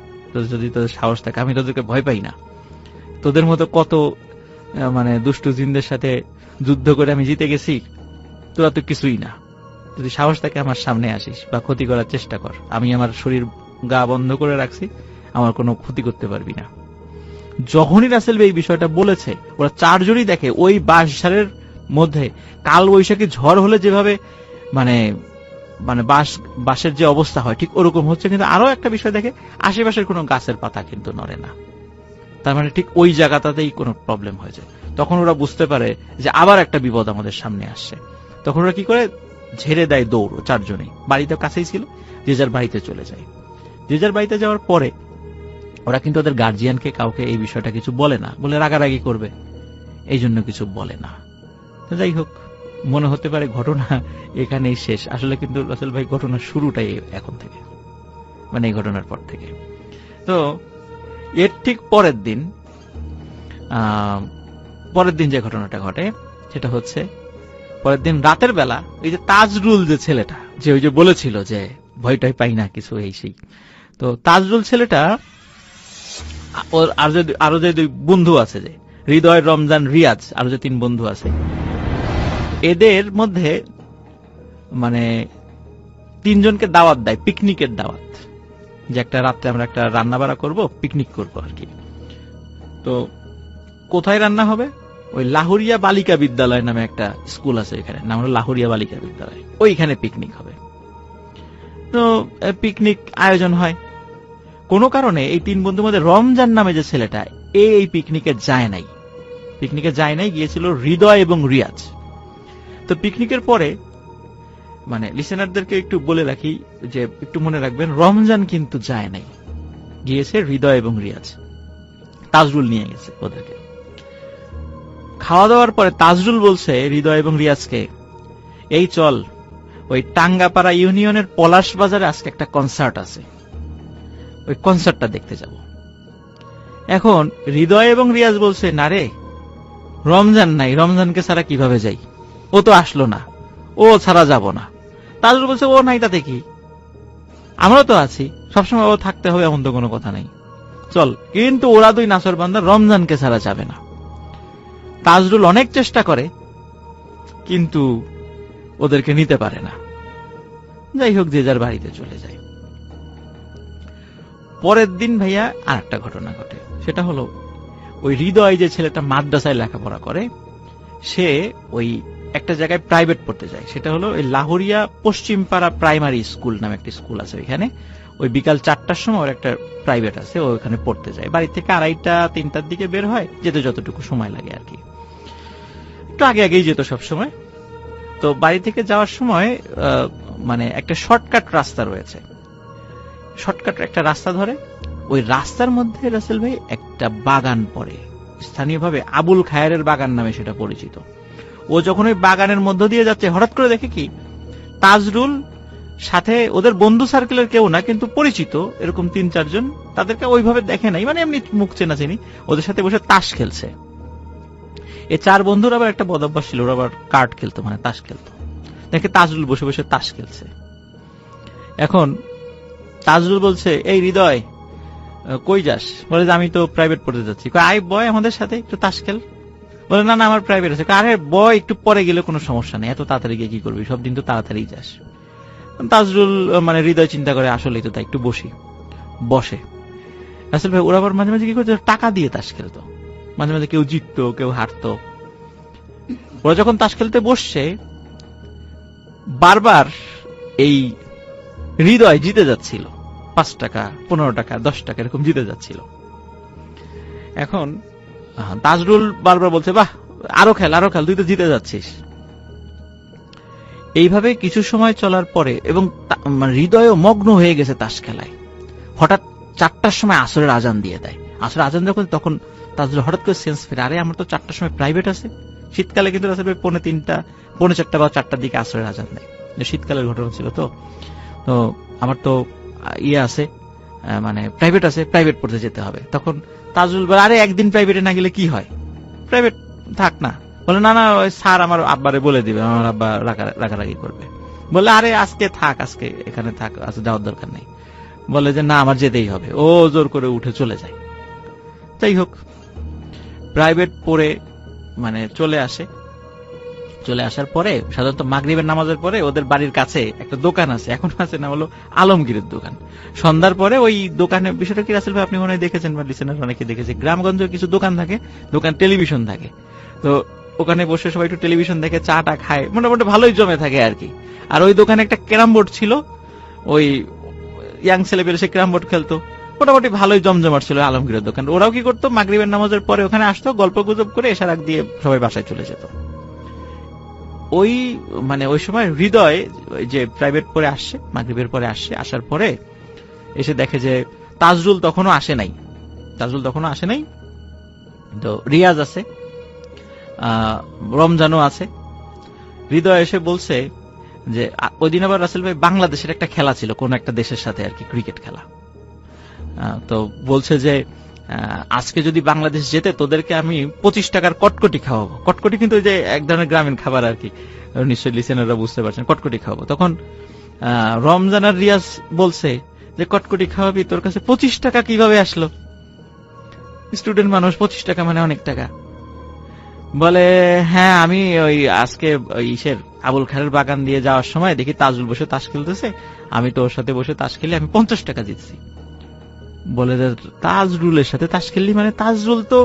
যদি তোদের সাহস থাকে, আমি তোদেরকে ভয় পাই না। তোদের মতো কত মানে দুষ্টু জিনদের সাথে যুদ্ধ করে আমি জিতে গেছি, তোরা তো কিছুই না। যদি সাহস থাকে আমার সামনে আসিস বা ক্ষতি করার চেষ্টা কর, আমি আমার শরীর গা বন্ধ করে রাখছি, আমার কোনো ক্ষতি করতে পারবি না। যখনই রাসেল ভাই এই বিষয়টা বলেছে, ওরা 4 জনই দেখে ওই বাঁশঝাড়ের মধ্যে কাল বৈশাখী ঝড় হলে যেভাবে মানে মানে বাঁশের যে অবস্থা হয় ঠিক ওরকম হচ্ছে। কিন্তু আরো একটা বিষয় দেখে, আশেপাশের কোনো গাছের পাতা কিন্তু নড়ে না, তার মানে ঠিক ওই জায়গাটাতেই কোনো প্রবলেম হয়েছে। তখন ওরা বুঝতে পারে যে আবার একটা বিপদ আমাদের সামনে আসছে। তখন ওরা কি করে, ঝেড়ে দেয় দৌড়। 4 জনেই বাড়িতে কাছেই ছিল, যে যার বাড়িতে চলে যায়। যে যার বাড়িতে যাওয়ার পরে ওরা কিন্তু ওদের গার্জিয়ানকে কাউকে এই বিষয়টা কিছু বলে না, বলে রাগারাগি করবে, এই জন্য কিছু বলে না। তো যাই হোক, মনে হতে পারে ঘটনা এখানেই শেষ, আসলে কিন্তু রাসেল ভাই ঘটনার শুরুটাই এখন থেকে, মানে এই ঘটনার পর থেকে। তো এর ঠিক পরের দিন যে ঘটনাটা ঘটে সেটা হচ্ছে, পরের দিন রাতের বেলা এই যে তাজরুল যে ছেলেটা, যে ওই যে বলেছিল যে ভয়টাই পাই না কিছু এই সেই, তো তাজরুল ছেলেটা ওর আরো যে 2 বন্ধু আছে, যে হৃদয়, রমজান, রিয়াজ, আরো যে 3 বন্ধু আছে, এদের মধ্যে মানে 3 জনকে দাওয়াত দেয়, পিকনিকের দাওয়াত, যে একটা রাত্রে আমরা একটা রান্না বাড়া করবো, পিকনিক করবো আর কি। তো কোথায় রান্না হবে? ওই লাহুরিয়া বালিকা বিদ্যালয় নামে একটা স্কুল আছে, এখানে নাম হলো লাহুরিয়া বালিকা বিদ্যালয়, ওইখানে পিকনিক হবে। তো পিকনিক আয়োজন হয়। কোনো কারণে এই 3 বন্ধুর মধ্যে রমজান নামে যে ছেলেটা, এই পিকনিকে যায় নাই, গিয়েছিল হৃদয় এবং রিয়াজ। তো পিকনিকের পরে মানে লিসেনারদেরকে একটু বলে রাখি যে একটু মনে রাখবেন, রমজান কিন্তু যায় নাই, গিয়েছে হৃদয় এবং রিয়াজ। তাজরুল নিয়ে গেছে ওদেরকে। খাওয়া দাওয়ার পরে তাজরুল বলছে হৃদয় এবং রিয়াজকে, এই চল ওই টাঙ্গাপাড়া ইউনিয়নের পলাশ বাজারে আজকে একটা কনসার্ট আছে, ওই কনসার্টটা দেখতে যাব। এখন হৃদয় এবং রিয়াজ বলছে, না রে রমজান নাই, রমজানকে ছাড়া কিভাবে যাই, ও তো আসলো না, ও ছাড়া যাব না। তাজুল বলছে, ও নাই তাতে কি, আমরা তো আছি, সবসময় ও থাকতে হবে এমন তো কোনো কথা নাই, চল। কিন্তু ওরা দুই নাসর বান্দা রমজানকে ছাড়া যাবে না। তাজরুল অনেক চেষ্টা করে কিন্তু ওদেরকে নিতে পারে না। যাই হোক, যে যার বাড়িতে চলে যায়। পরের দিন ভাইয়া আর একটা ঘটনা ঘটে, সেটা হলো ওই হৃদয় যে ছেলেটা মাদ্রাসায় লেখাপড়া করে, সে ওই একটা জায়গায় প্রাইভেট পড়তে যায়, সেটা হলো ওই লাহোরিয়া পশ্চিমপাড়া প্রাইমারি স্কুল নামে একটি স্কুল আছে ওইখানে। ওই বিকাল 4টার সময় ওর একটা প্রাইভেট আছে, ও ওখানে পড়তে যায়। বাড়ি থেকে 2:30-3টার দিকে বের হয়, যেতে যতটুকু সময় লাগে আর কি, একটু আগে আগেই যেত সব সময়। তো বাড়ি থেকে যাওয়ার সময় মানে একটা শর্টকাট রাস্তা রয়েছে, শর্টকাট একটা রাস্তা ধরে। ওই রাস্তার মধ্যে রাসেল ভাই একটা বাগান পড়ে, স্থানীয়ভাবে আবুল খায়েরের বাগান নামে সেটা পরিচিত। ও যখন ওই বাগানের মধ্য দিয়ে যাচ্ছে, হঠাৎ করে দেখে কি তাজরুল সাথে, ওদের বন্ধু সার্কেলের কেউ না কিন্তু পরিচিত এরকম 3-4 জন, তাদেরকে ওইভাবে দেখে নাই, মানে এমনি মুখ চেনা চেনি, ওদের সাথে বসে তাস খেলছে। এই 4 বন্ধুর আবার একটা বদভ্যাস ছিল, ওরা আবার কার্ড খেলতো, মানে তাস খেলতো। দেখে তাজরুল বসে বসে তাস খেলছে। এখন তাজরুল বলছে, এই হৃদয় কই যাস? বলে যে আমি তো প্রাইভেট পড়তে যাচ্ছি। আয় বয় আমাদের সাথে একটু তাস খেল। বলে না না, আমার প্রাইভেট আছে। আরে বয়, একটু পরে গেলে কোনো সমস্যা নেই, এত তাড়াতাড়ি গিয়ে কি করবি, সব দিন তো তাড়াতাড়ি যাস। তাজরুল মানে হৃদয় চিন্তা করে, আসলেই তো তাই, একটু বসি। বসে। রাসেল ভাই ওরা আবার মাঝে মাঝে কি করতো, টাকা দিয়ে তাস খেলতো, মাঝে মাঝে কেউ জিততো কেউ হারতো। ওরা যখন তাস খেলতে বসছে, বারবার এই হৃদয় জিতে যাচ্ছিল, 5 টাকা 15 টাকা 10 টাকা এরকম জিতে যাচ্ছিল। এখন তাজরুল বারবার বলছে, বাহ আরো খেল আরো খেল, তুই তো জিতে যাচ্ছিস। এইভাবে কিছু সময় চলার পরে, এবং হৃদয়ও মগ্ন হয়ে গেছে তাস খেলায়, হঠাৎ 4টার সময় আসরের আজান দিয়ে দেয়। আসরের আজান যখন, তখন তাজরুল হঠাৎ করে সেন্স ফেরে, আরে আমার তো 4টার সময় প্রাইভেট আছে। শীতকালে কিন্তু আসলে 3:45, 4:45 বা 4টার দিকে আসরের আজান দেয়, শীতকালের ঘটনা ছিল। তো তো আমার তো ইয়ে আছে, মানে প্রাইভেট আছে, প্রাইভেট পড়তে যেতে হবে। তখন তাজরুল বলে, আরে একদিন প্রাইভেটে না গেলে কি হয়, প্রাইভেট থাক না। বলে না না, ওই স্যার আমার আব্বারে বলে দিবে, আমার আব্বা রাগারাগি করবে। বলে আরে আজকে থাক, আজকে এখানে থাক, আজকে যাওয়ার দরকার নেই। বলে যে না, আমার যেতেই হবে। ও জোর করে উঠে চলে যায়। যাই হোক, প্রাইভেট পড়ে মানে চলে আসে। চলে আসার পরে সাধারণত মাগরিবের নামাজের পরে ওদের বাড়ির কাছে একটা দোকান আছে, এখন আছে না হলো আলমগীরের দোকান। সন্ধ্যার পরে ওই দোকানে, বিষয়টা কি রাসেল ভাই আপনি মনে হয় দেখেছেন বা লিসেনার অনেকে দেখেছে, গ্রামগঞ্জে কিছু দোকান থাকে, দোকান টেলিভিশন থাকে। তো ওখানে বসে সবাই একটু টেলিভিশন দেখে চাটা খায়, মোটামুটি ভালোই জমে থাকে আর কি। আর ওই দোকানে একটা ক্যারাম বোর্ড ছিল, ওই ইয়াং ছেলেপেলে সে ক্যারাম বোর্ড খেলতো, মোটামুটি ভালোই জমজমাট ছিল আলমগীরের দোকান। ওরাও কি করতো, মাগরিবের নামাজের পরে ওখানে আসতো, গল্প গুজব করে এশার আগ দিয়ে সবাই বাসায় চলে যেত। ওই মানে ওই সময় হৃদয় যে প্রাইভেট পরে আসছে, মাগরিবের পরে আসছে, আসার পরে এসে দেখে যে তাজরুল তখনও আসে নাই। তাজরুল তখনও আসে নাই। তো রিয়াজ আছে, রমজানও আছে। হৃদয় এসে বলছে যে ওই দিন আবার রাসেল ভাই বাংলাদেশের একটা খেলা ছিল, কোন একটা দেশের সাথে আর কি, ক্রিকেট খেলা। তো বলছে যে আজকে যদি বাংলাদেশ জেতে তোদেরকে আমি 25 টাকার কটকটি খাওয়াবো। কটকটি কিন্তু ওই যে এক ধরনের গ্রামীণ খাবার আর কি, নিশ্চয়ই লিসেনাররা বুঝতে পারছেন, কটকটি খাওয়াবো। তখন রমজান আর রিয়াজ বলছে যে কটকটি খাওয়াবি, তোর কাছে 25 টাকা কিভাবে আসলো? স্টুডেন্ট মানুষ, 25 টাকা মানে অনেক টাকা। বলে হ্যাঁ, আমি ওই আজকে ইসের আবুল খায়ের বাগান দিয়ে যাওয়ার সময় দেখি তাজরুল বসে তাস খেলতেছে, আমি তো ওর সাথে বসে তাস খেলে আমি 50 টাকা জিতছি। বলে তাজরুলের সাথে তাস খেললি মানে? তাজরুল তো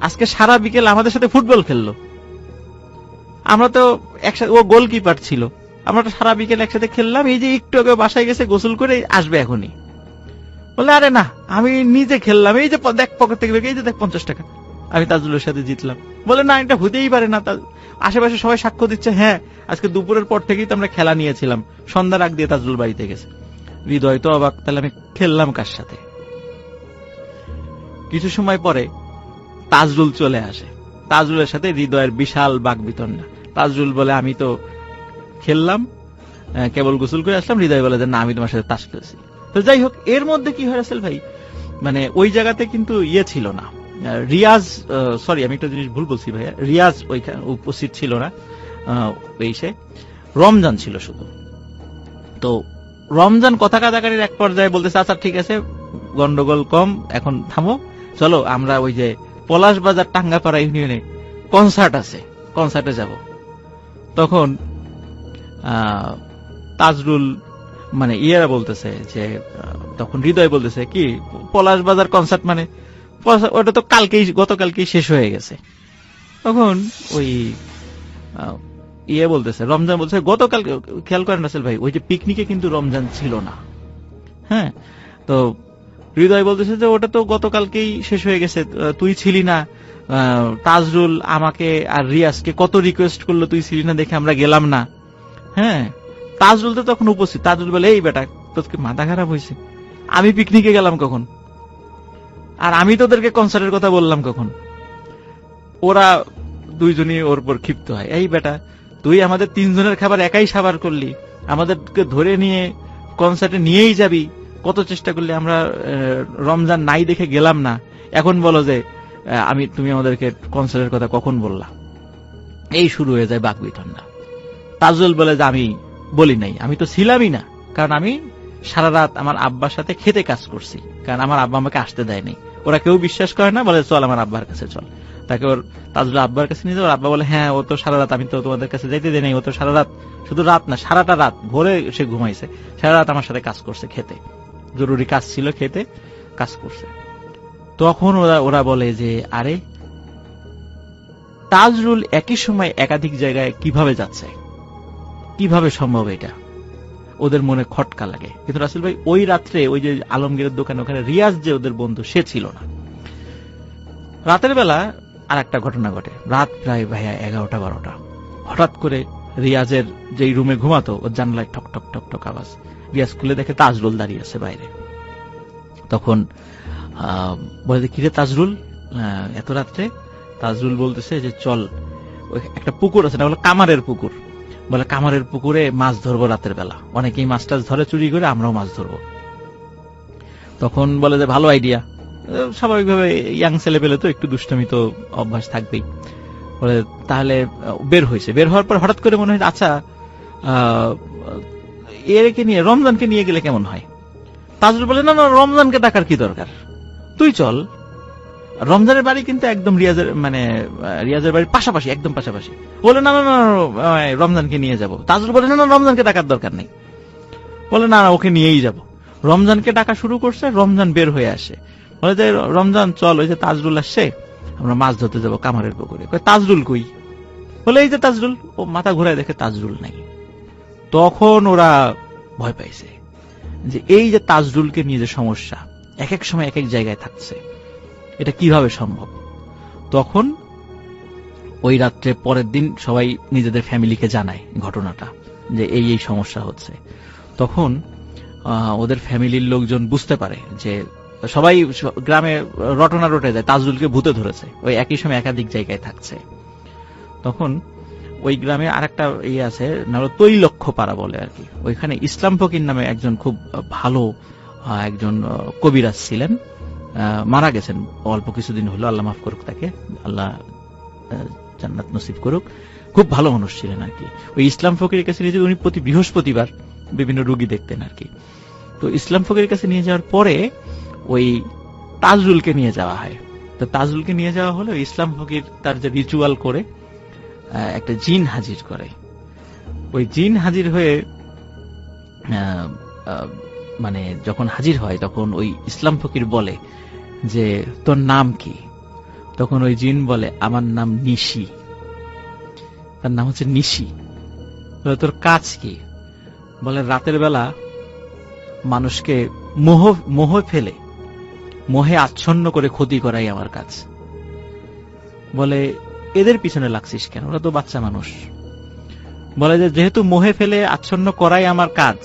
আজকে সারা বিকেল আমাদের সাথে ফুটবল খেললো, আমরা তো একসাথে, ও গোলকিপার ছিল, আমরা তো সারা বিকেল একসাথে খেললাম, এই যে একটু আগে বাসায় গেছে গোসল করে আসবে এখনই। বলে আরে না, আমি নিজে খেললাম, এই যে দেখ পকেট থেকে, এই যে দেখ 50 টাকা, আমি তাজরুলের সাথে জিতলাম। বলে না, এটা হতেই পারে না। আশেপাশে সবাই সাক্ষ্য দিচ্ছে, হ্যাঁ আজকে দুপুরের পর থেকেই তো আমরা খেলা নিয়েছিলাম, সন্ধ্যার আগ দিয়ে তাজরুল বাড়িতে গেছে। হৃদয় তো অবাক, তাহলে আমি খেললাম কার সাথে? কিছু সময় পরে তাজরুল চলে আসে, তাজরুলের সাথে হৃদয়ের বিশাল বাকবিতণ্ডা। তাজরুল বলে আমি তো খেললাম, কেবল গোসল করে আসলাম, হৃদয় বলে যে না আমি তোমার সাথে তাস খেলছি। তো যাই হোক, এর মধ্যে কি হয় রাসেল ভাই, মানে ওই জায়গাতে কিন্তু ইয়ে ছিল না, রিয়াজ, সরি আমি একটা জিনিস ভুল বলছি ভাইয়া, রিয়াজ ওইখানে উপস্থিত ছিল না, সে রমজান ছিল শুধু। তো রমজান কথা কাটাকাটির এক পর্যায়ে বলতেছে আচ্ছা ঠিক আছে গন্ডগোল কম, এখন থামো, চলো আমরা ওই যে পলাশবাজার টাঙ্গাপাড়া ইউনিয়নে কনসার্ট আছে, কনসার্টে যাব। তখন তাজরুল মানে ইয়েরা বলতেছে যে, তখন হৃদয় বলতেছে কি পলাশবাজার কনসার্ট মানে ওটা তো গতকালকেই শেষ হয়ে গেছে। তখন ওই ইয়ে বলতেছে, রমজান বলছে গতকাল, খেয়াল করেন রাসেল ভাই ওই যে পিকনিকে কিন্তু রমজান ছিল না, হ্যাঁ। তো হৃদয় বলতেছে যে ওটা তো গতকালকেই শেষ হয়ে গেছে, তুই ছিলি না, তাজরুল আমাকে আর রিয়াজকে কত রিকোয়েস্ট করলো, তুই ছিলি না দেখে আমরা গেলাম না, হ্যাঁ। তাজরুল তো তখন উপস্থিত, তাজরুল বলে এই বেটা তোকে মাথা খারাপ হয়েছে, আমি পিকনিকে গেলাম কখন, আর আমি তোদেরকে কনসার্টের কথা বললাম কখন। ওরা দুইজনই ওর উপর ক্ষিপ্ত হয়, এই বেটা তুই আমাদের তিনজনের খাবার একাই সাবার করলি, আমাদেরকে ধরে নিয়ে কনসার্টে নিয়েই যাবি, কত চেষ্টা করলে আমরা রমজান নাই দেখে গেলাম না, এখন বলো যে তুমি আমাদেরকে কনসার্টের কথা কখন বললা। এই শুরু হয়ে যায় বাকবিতণ্ডা। তাজুল বলে যে আমি বলি নাই, আমি তো ছিলামই না, কারণ আমি সারা রাত আমার আব্বার সাথে খেতে কাজ করছি, কারণ আমার আব্বা আমাকে আসতে দেয়নি। ওরা কেউ বিশ্বাস করে না, বলে চল আমার আব্বার কাছে চল। তাকে ওর তাজুল আব্বার কাছে নিয়ে যাবে, আব্বা বলে হ্যাঁ ও তো সারা রাত, আমি তো তোমাদের কাছে যাইতে দেই নাই, ও তো সারা রাত, শুধু রাত না সারাটা রাত, ভোরে সে ঘুমাইছে, সারা রাত আমার সাথে কাজ করছে, খেতে জরুরি কাজ ছিল, খেতে কাজ করছে। তখন ওরা বলে যে আরে তাজরুল একই সময় একাধিক জায়গায় কিভাবে যাচ্ছে, কিভাবে সম্ভব এটা, ওদের মনে খটকা লাগে। কিন্তু রাসেল ভাই ওই রাত্রে ওই যে আলমগীরের দোকানে ওখানে রিয়াজ যে ওদের বন্ধু সে ছিল না। রাতের বেলা আর একটা ঘটনা ঘটে, রাত প্রায় ভাইয়া 11টা-12টা, হঠাৎ করে রিয়াজের যেই রুমে ঘুমাতো ওর জানলায় ঠক ঠক ঠক ঠক আওয়াজ, রিয়াজ খুলে দেখে তাজরুল দাঁড়িয়ে আছে বাইরে। তখন বলে কিরে তাজরুল এত রাত্রে? তাজরুল বলতেছে যে চল একটা পুকুর আছে না, বলে কামারের পুকুর, বলে কামারের পুকুরে মাছ ধরবো রাতের বেলা, অনেকেই মাছ টাছ ধরে চুরি করে, আমরাও মাছ ধরবো। তখন বলে যে ভালো আইডিয়া, স্বাভাবিকভাবে ইয়াং ছেলে পেলে তো একটু দুষ্টমি তো অভ্যাস থাকবেই। বলে তাহলে বের হয়েছে, বের হওয়ার পর হঠাৎ করে মনে হয় আচ্ছা এরকে নিয়ে রমজানকে নিয়ে গেলে কেমন হয়। তাজরুল বলে না না রমজানকে ডাকার কি দরকার, তুই চল। রমজানের বাড়ি কিন্তু একদম রিয়াজের বাড়ির পাশাপাশি, একদম পাশাপাশি। বলে না না না রমজানকে নিয়ে যাব। তাজরুল বলে না না রমজানকে ডাকার দরকার নেই, বলে না না ওকে নিয়েই যাব। রমজানকে ডাকা শুরু করছে, রমজান বের হয়ে আসে, বলে যে রমজান চল, ওই যে তাজরুল আসছে, আমরা মাছ ধরতে যাবো কামারের পুকুরে। তাজরুল কই? বলে এই যে তাজরুল। ও মাথা ঘুরায় দেখে তাজরুল নাই। তখন ওরা ভয় পাইছে যে এই যে তাজরুলকে নিয়ে যে সমস্যা, এক এক সময় এক এক জায়গায় থাকছে, এটা কিভাবে সম্ভব। তখন ওই রাত্রে পরের দিন সবাই নিজেদের ফ্যামিলিকে জানায় ঘটনাটা, যে এই এই সমস্যা হচ্ছে। তখন ওদের ফ্যামিলির লোকজন বুঝতে পারে যে সবাই গ্রামে রটনা রটে যায়, তাজরুলকে ভূতে ধরেছে, ওই একই সময় একাধিক জায়গায় থাকছে। তখন ওই গ্রামে আরেকটা ইয়ে আছে, তৈলক্ষ পাড়া বলে আর কি, ওইখানে ইসলাম ফকির নামে একজন খুব ভালো একজন কবিরাজ ছিলেন, মারা গেছেন অল্প কিছুদিন হলো, আল্লাহ মাফ করুক তাকে, আল্লাহ জান্নাত নসিব করুক। খুব ভালো মানুষ ছিলেন আর কি। ওই ইসলাম ফকিরের কাছে নিয়ে উনি প্রতি বৃহস্পতিবার বিভিন্ন রোগী দেখতেন আর কি। তো ইসলাম ফকিরের কাছে নিয়ে যাওয়ার পরে ওই তাজরুলকে নিয়ে যাওয়া হয়। তো তাজরুলকে নিয়ে যাওয়া হলো, ইসলাম ফকির তার যে রিচুয়াল করে একটা জিন হাজির করে। ওই জিন হাজির হয়ে মানে যখন হাজির হয় তখন ওই ইসলাম ফকির বলে যে তোর নাম কি? তখন ওই জিন বলে আমার নাম নিশি। তার নাম হচ্ছে নিশি। তোর কাজ কি? বলে রাতের বেলা মানুষকে মোহে ফেলে, মোহে আচ্ছন্ন করে ক্ষতি করাই আমার কাজ। বলে এদের পিছনে লাগছিস কেন, ওরা তো বাচ্চা মানুষ। বলে যে যেহেতু মোহে ফেলে আচ্ছন্ন করাই আমার কাজ,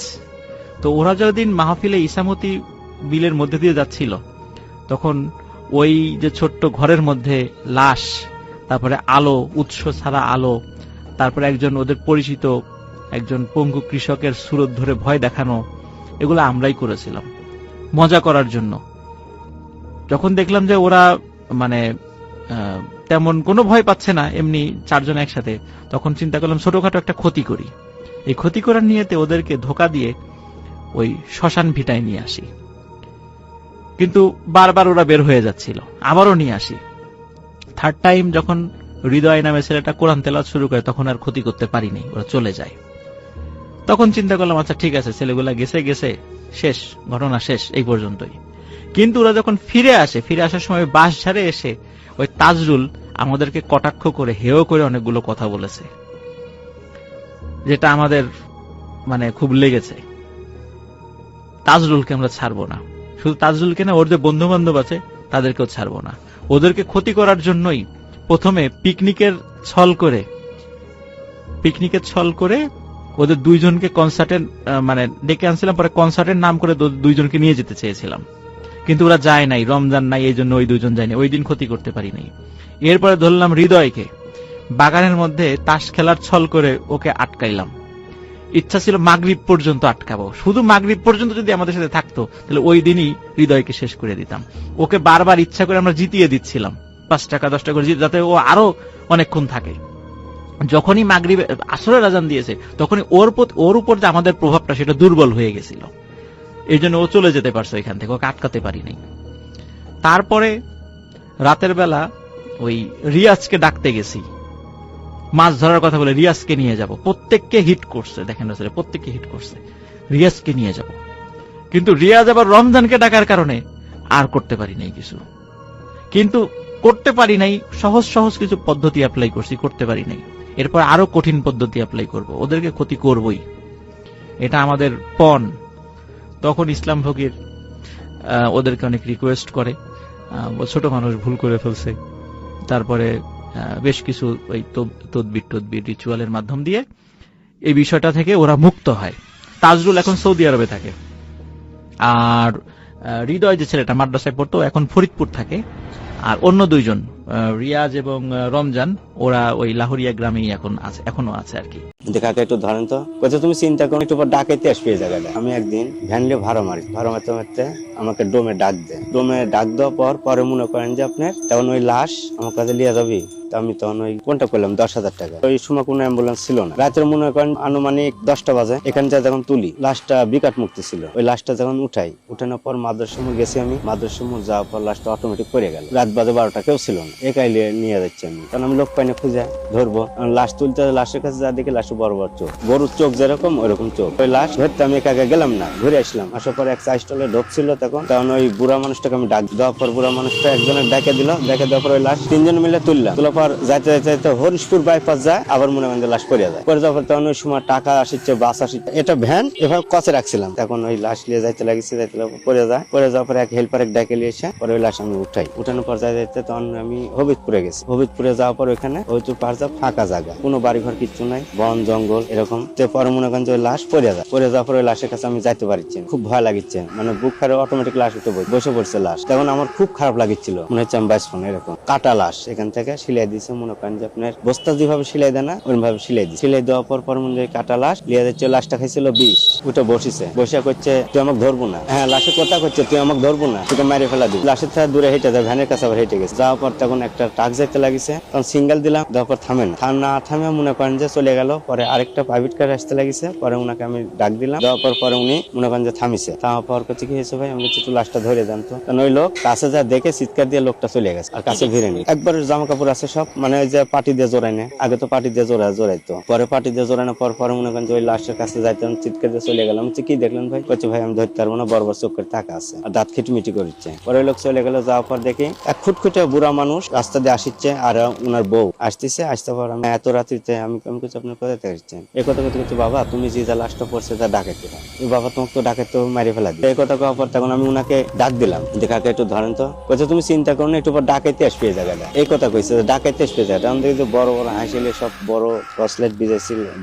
তো ওরা যতদিন মাহফিলে ইসামতি বিলের মধ্যে দিয়ে যাচ্ছিল, তখন ওই যে ছোট্ট ঘরের মধ্যে লাশ, তারপরে আলো, উৎস ছাড়া আলো, তারপরে একজন ওদের পরিচিত একজন পঙ্গু কৃষকের সুরত ধরে ভয় দেখানো, এগুলো আমরাই করেছিলাম মজা করার জন্য। যখন দেখলাম যে ওরা মানে তেমন কোনো ভয় পাচ্ছে না, এমনি চারজন একসাথে, তখন চিন্তা করলাম ছোটখাটো একটা ক্ষতি করি। এই ক্ষতি করার নিয়েতে ওদেরকে ধোকা দিয়ে ওই শ্মশান ভিটায় নিয়ে আসি, কিন্তু বারবার ওরা বের হয়ে যাচ্ছিল, আবারও নিয়ে আসি। থার্ড টাইম যখন হৃদয় নামে ছেলেটা কোরআন তেলাওয়াত শুরু করে, তখন আর ক্ষতি করতে পারিনি, ওরা চলে যায়। তখন চিন্তা করলাম আচ্ছা ঠিক আছে, ছেলেগুলা গেছে গেছে, শেষ, ঘটনা শেষ, এই পর্যন্তই। কিন্তু ওরা যখন ফিরে আসার সময় বাস ঝাড়ে এসে ওই তাজরুল আমাদেরকে কটাক্ষ করে হেয় করে অনেকগুলো কথা বলেছে, যেটা আমাদের মানে খুব লেগেছে। তাজরুলকে আমরা ছাড়বো না, শুধু তাজরুলকে না, ওর যে বন্ধু বান্ধব আছে তাদেরকেও ছাড়বো না। ওদেরকে ক্ষতি করার জন্যই প্রথমে পিকনিকের ছল করে ওদের দুইজনকে কনসার্টের মানে ডেকে আনছিলাম, পরে কনসার্টের নাম করে দুইজনকে নিয়ে যেতে চেয়েছিলাম, কিন্তু ওরা যায় নাই, রমজান নাই, এই জন্য ওই দুইজন যায়নি, ওই দিন ক্ষতি করতে পারি নাই। এরপরে ধরলাম হৃদয়কে, বাগানের মধ্যে তাস খেলার ছল করে ওকে আটকাইলাম। ইচ্ছা ছিল মাগরিব পর্যন্ত আটকাবো, শুধু মাগরিব পর্যন্ত যদি আমাদের সাথে থাকতো তাহলে ওই দিনই হৃদয়কে শেষ করে দিতাম। ওকে বারবার ইচ্ছা করে আমরা জিতিয়ে দিচ্ছিলাম, 5 টাকা 10 টাকা করে, যাতে ও আরো অনেকক্ষণ থাকে। যখনই মাগরিব আসরের আজান দিয়েছে, তখনই ওর উপর যে আমাদের প্রভাবটা সেটা দুর্বল হয়ে গেছিল, এই জন্য ও চলে যেতে পারছে এখান থেকে, ওকে আটকাতে পারি নাই। তারপরে রাতের বেলা ওই রিয়াজকে ডাকতে গেছি, মাছ ধরার কথা বলে রিয়াজকে নিয়ে যাব, প্রত্যেককে হিট করছে, দেখেন প্রত্যেককে হিট করছে, রিয়াজকে নিয়ে যাব। কিন্তু রিয়াজ আবার রমজানকে ডাকার কারণে আর করতে পারি নাই কিছু, কিন্তু করতে পারি নাই, সহজ সহজ কিছু পদ্ধতি অ্যাপ্লাই করছি, করতে পারি নাই। এরপর আরো কঠিন পদ্ধতি অ্যাপ্লাই করব, ওদেরকে ক্ষতি করবই, এটা আমাদের পণ। তখন ইসলাম ফকির ওদেরকে অনেক রিকোয়েস্ট করে, ছোট মানুষ ভুল করে ফেলছে, তারপরে বেশ কিছু ওই তদবির রিচুয়ালের মাধ্যম দিয়ে এই বিষয়টা থেকে ওরা মুক্ত হয়। তাজরুল এখন সৌদি আরবে থাকে, আর হৃদয় যে ছেলেটা মাদ্রাসায় পড়তো এখন ফরিদপুর থাকে, আর অন্য দুইজন রিয়াজ এবং রমজান ওরা ওই লাহোরিয়া গ্রামেই এখনো আছে আর কি। দেখাকে একটু ধরেন তো, কোথাও তুমি চিন্তা করো, একটু পর ডাকাইতে আসবে এই জায়গাটা। আমি একদিন ভ্যানলে ভাড়া মারতে মারতে আমাকে ডোমে ডাক দেওয়ার পরে মনে করেন যে আপনার তখন ওই লাশ আমার কাছে লিয়ে যাবি, আমি তখন ওই কোনটা করলাম 10,000 টাকা। ওই সময় কোনো অ্যাম্বুলেন্স ছিল না, রাতের মনে করেন আনুমানিক 10টা বাজে, এখান থেকে যখন তুলি লাশটা বিকাট মুক্তি ছিল, ওই লাশটা যখন উঠানোর পর মাদ্রাসায় গেছি আমি, মাদ্রাসায় যাওয়ার পর লাশটা অটোমেটিক পড়ে গেল, রাত বাজে 12টা, কেউ ছিল না, একাই নিয়ে যাচ্ছি আমি, কারণ আমি লোক পাইনি খুঁজে ধরবো। লাশ তুলতে লাশের কাছে যা দেখি লাশে বড় বড় চোখ, গরুর চোখ যেরকম ওইরকম চোখ। ওই লাশ ধরতে আমি একা গেলাম না, ঘুরে আসলাম, আসার পর এক চা স্টলে ঢোকছিল, তখন ওই বুড়া মানুষটাকে আমি ডাক দেওয়ার পর বুড়া মানুষটা একজনের ডেকে দেওয়ার পর ওই লাশ 3জন মিলে তোলার পর যাইতে হরিশপুর বাইপাস যায়, আবার মনে করেন লাশ পড়ে যায়। পরে যাওয়ার পর তখন ওই সময় টাকা আসছে, বাস আসছে, এটা ভ্যান এভাবে কচে রাখছিলাম, তখন ওই লাশ নিয়ে যাইতে পড়ে যাওয়ার পর এক হেল্পার ডেকে নিয়ে এসে পরে ওই লাশ আমি উঠানোর পর যাইতে তখন আমি হবিবপুরে গেছি। হবিবপুরে যাওয়ার পর ওইখানে হবিবপুর পাহাড় ফাঁকা জায়গা, কোনো বাড়িঘর কিচ্ছু নাই, বন জঙ্গল এরকম। পরে মনে করেন যে ওই লাশ পড়ে যাওয়ার পর ওই লাশের কাছে আমি যাইতে পারছি, খুব ভয় লাগিচ্ছে, মানে বুক ফাড়ে অটোমেটিক লাশ উঠে বসে পড়ছে লাশ। তখন আমার খুব খারাপ লাগিচ্ছিল, মনে হচ্ছে আমি বাইস ফোন এরকম কাটা লাশ, এখান থেকে সিলাই দিয়েছে, মনে করেন যে আপনার বস্তা যেভাবে সিলাই দেয় না ওইভাবে সিলাই দেওয়ার পর মনে হয় কাটা লাশ লিয়ে যাচ্ছে। লাশটা খাইছিল বিষ, উঠে বসে করছে তুই আমাকে ধরবো না, হ্যাঁ লাশের কথা করছে তুই আমাকে ধরবো না, তোকে মেরে ফেলা দিবি। লাশের থেকে দূরে হেঁটে যায়, ভ্যানের কাছে আবার হেঁটে গেছে। যাওয়ার পর তখন একটা ট্রাক যাইতে লাগিছে, তখন সিঙ্গেল দিলাম, দেওয়ার পর থামে না থামে মনে করেন যে চলে গেল। পরে আরেকটা প্রাইভেট কার আসতে লাগিছে, পরে উনাকে আমি ডাক দিলাম, দেওয়ার পরে উনি মনে করেন যে থামিছে। তারপর পর করছে কি হয়েছে ভাই, আমি বলছি তুই লাশটা ধরে দেন তো। ওই লোক কাছে যা দেখে চিৎকার দিয়ে লোকটা চলে গেছে, আর কাছে ভিড়ে নি। একবার জামা কাপড় আছে সব, মানে ওই যে পাটি দিয়ে জোড়াই না, আগে তো পাটি দিয়ে জোড়াইতো, পরে পাটি দিয়ে জোড়ানোর পর মনে করেন যে ওই লাশের কাছে যাইতে চিৎকার দিয়ে চলে গেলাম। কি দেখলেন ভাই? বলছে ভাই আমি ধরতে পারবো না, বড় চোখ করে টাকা আছে আর দাঁত খিটমিটি করছে। পরে ওই লোক চলে গেল। যাওয়ার পর দেখি এক খুটখুটে বুড়া মানুষ রাস্তা দিয়ে আসছে, আর উনার বউ আসতে পর আমি এত রাত্রিতে আমি কিছু আপনার কোথায় থেকে আসছেন এই কথা করতে, বাবা তুমি যে যা লাশটা পড়ছে তা ডাকাইতে, বাবা তোমাকে তো ডাকাইতে মারি ফেলা দিই। এই কথা কওয়ার পর তখন আমি উনাকে ডাক দিলাম, দেখাকে একটু ধরেন তো। বলছে তুমি চিন্তা করো না, একটু পর ডাকাইতে আসবে এই জায়গাটা, এই কথা কইছে। ডাক ডাকাইতে আসবে যায় তখন দেখি যে বড় বড় হাসিলে সব বড় টর্চলাইট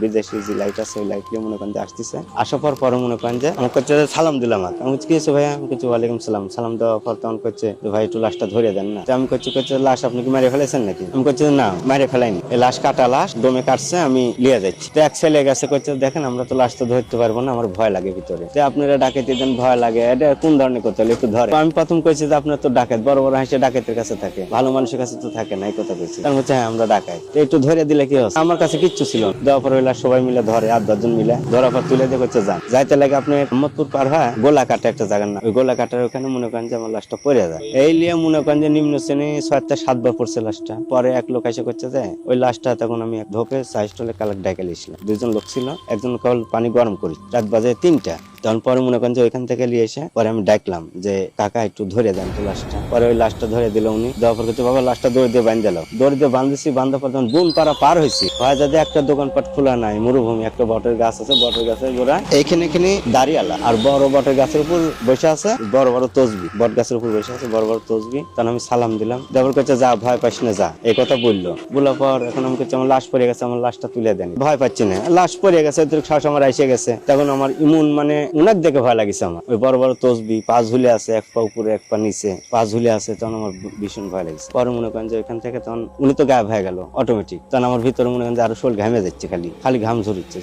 বিদেশি যে লাইট আছে ওই লাইট নিয়ে মনে করেন যে আসতেছে। আসার পরে মনে করেন যে আমার কাছে সালাম দিলাম। আমি বলছি কি হয়েছে ভাইয়া? আমি কিছু ওয়ালাইকুম সালাম। সালাম দেওয়ার পর তখন করছে ভাই একটু লাশটা ধরে দেন না। আমি করছি লাশ আপনি কি মেরে ফেলেছেন নাকি? আমি করছি না মেরে ফেলাইনি, এই লাশ কাটা লাশ ডোমে কাটছে, আমি লিয়ে যাচ্ছি। তো এক ছেলে গেছে করছে দেখেন আমরা তো লাশ তো ধরতে পারবো না, আমার ভয় লাগে ভিতরে। তো আপনারা ডাকাইতে দেন, ভয় লাগে, এটা কোন ধরনের কথা হলে একটু ধরে। আমি প্রথম কইছি যে আপনার তো ডাকাত, বড় বড় হাসি ডাকাতের কাছে থাকে, ভালো মানুষের কাছে তো থাকে না, এই কথা কইছি। তার হচ্ছে হ্যাঁ আমরা ডাকাই, একটু ধরে দিলে কি হচ্ছে? আমার কাছে কিচ্ছু ছিল না। দেওয়ার পর ওই লাশ সবাই মিলে ধরে, 8-10 জন মিলে ধরার পর তুলে দিয়ে করছে যান। যাইতে লাগে আপনার মোহাম্মদপুর পার হয় গোলা কাটা একটা জায়গার না, ওই গোলা কাটার ওখানে মনে করেন যে আমার লাশটা পড়ে যায়। এই নিয়ে মনে করেন যে নিম্ন শ্রেণী 6-7 বার পড়ছে লাশটা। পরে এক লোক এসে করছে যে ওই লাশটা তখন আমি এক ধোপে সাইস্টলে কালার ডাইকে লিয়েছিলাম। 2 জন লোক ছিল, একজন কল পানি গরম করি, রাত বাজে 3টা। তখন পরে মনে করেন যে ওইখান থেকে নিয়ে এসে পরে আমি ডাকলাম যে কাকা একটু ধরে দেন তো লাশটা। পরে ওই লাশটা ধরে দিল উনি। দেওয়ার পর কিছু বাবা লাশটা দৌড় দিয়ে বাঁধ দিল। দৌড় দিয়ে বাঁধেছি, বাঁধার পর তখন বুন পাড়া পার হয়েছি। হয় যদি একটা দোকানপাট খোলা নাই, মরুভূমি, একটা বটের গাছ আছে, বটের গাছের গোড়া এইখানে দাঁড়িয়ালা আর বড় বটের গাছের উপর বসে আছে বড় বড় তসবি, বট গাছের উপর বসে আছে বড় বড় তসবি। তখন আমি সালাম দিলাম, দেওয়ার কাছে যা ভয় পাইস না যা, এই কথা বললো। বলার পর এখন আমি আমার লাশ পড়ে গেছে, আমার লাশটা তুলে দেন, ভয় পাচ্ছি না, লাশ পড়ে গেছে, শ্বাস আমার এসে গেছে। তখন আমার ইমুন মানে উনাক দেখে ভয় লাগিছে আমার। ওই বড় বড় তসবি 5 ঝুলে আছে, 1 পা উপরে 1 পা নিচে, 5 ঝুলে আছে। তখন আমার ভীষণ ভয় লাগিছে। পরে মনে করেন যে ওইখান থেকে তখন উনি তো গায়েব হয়ে গেল অটোমেটিক। তখন আমার ভিতরে মনে করেন যে আরো শরীর ঘামে যাচ্ছে, খালি ঘাম ঝরিচ্ছে।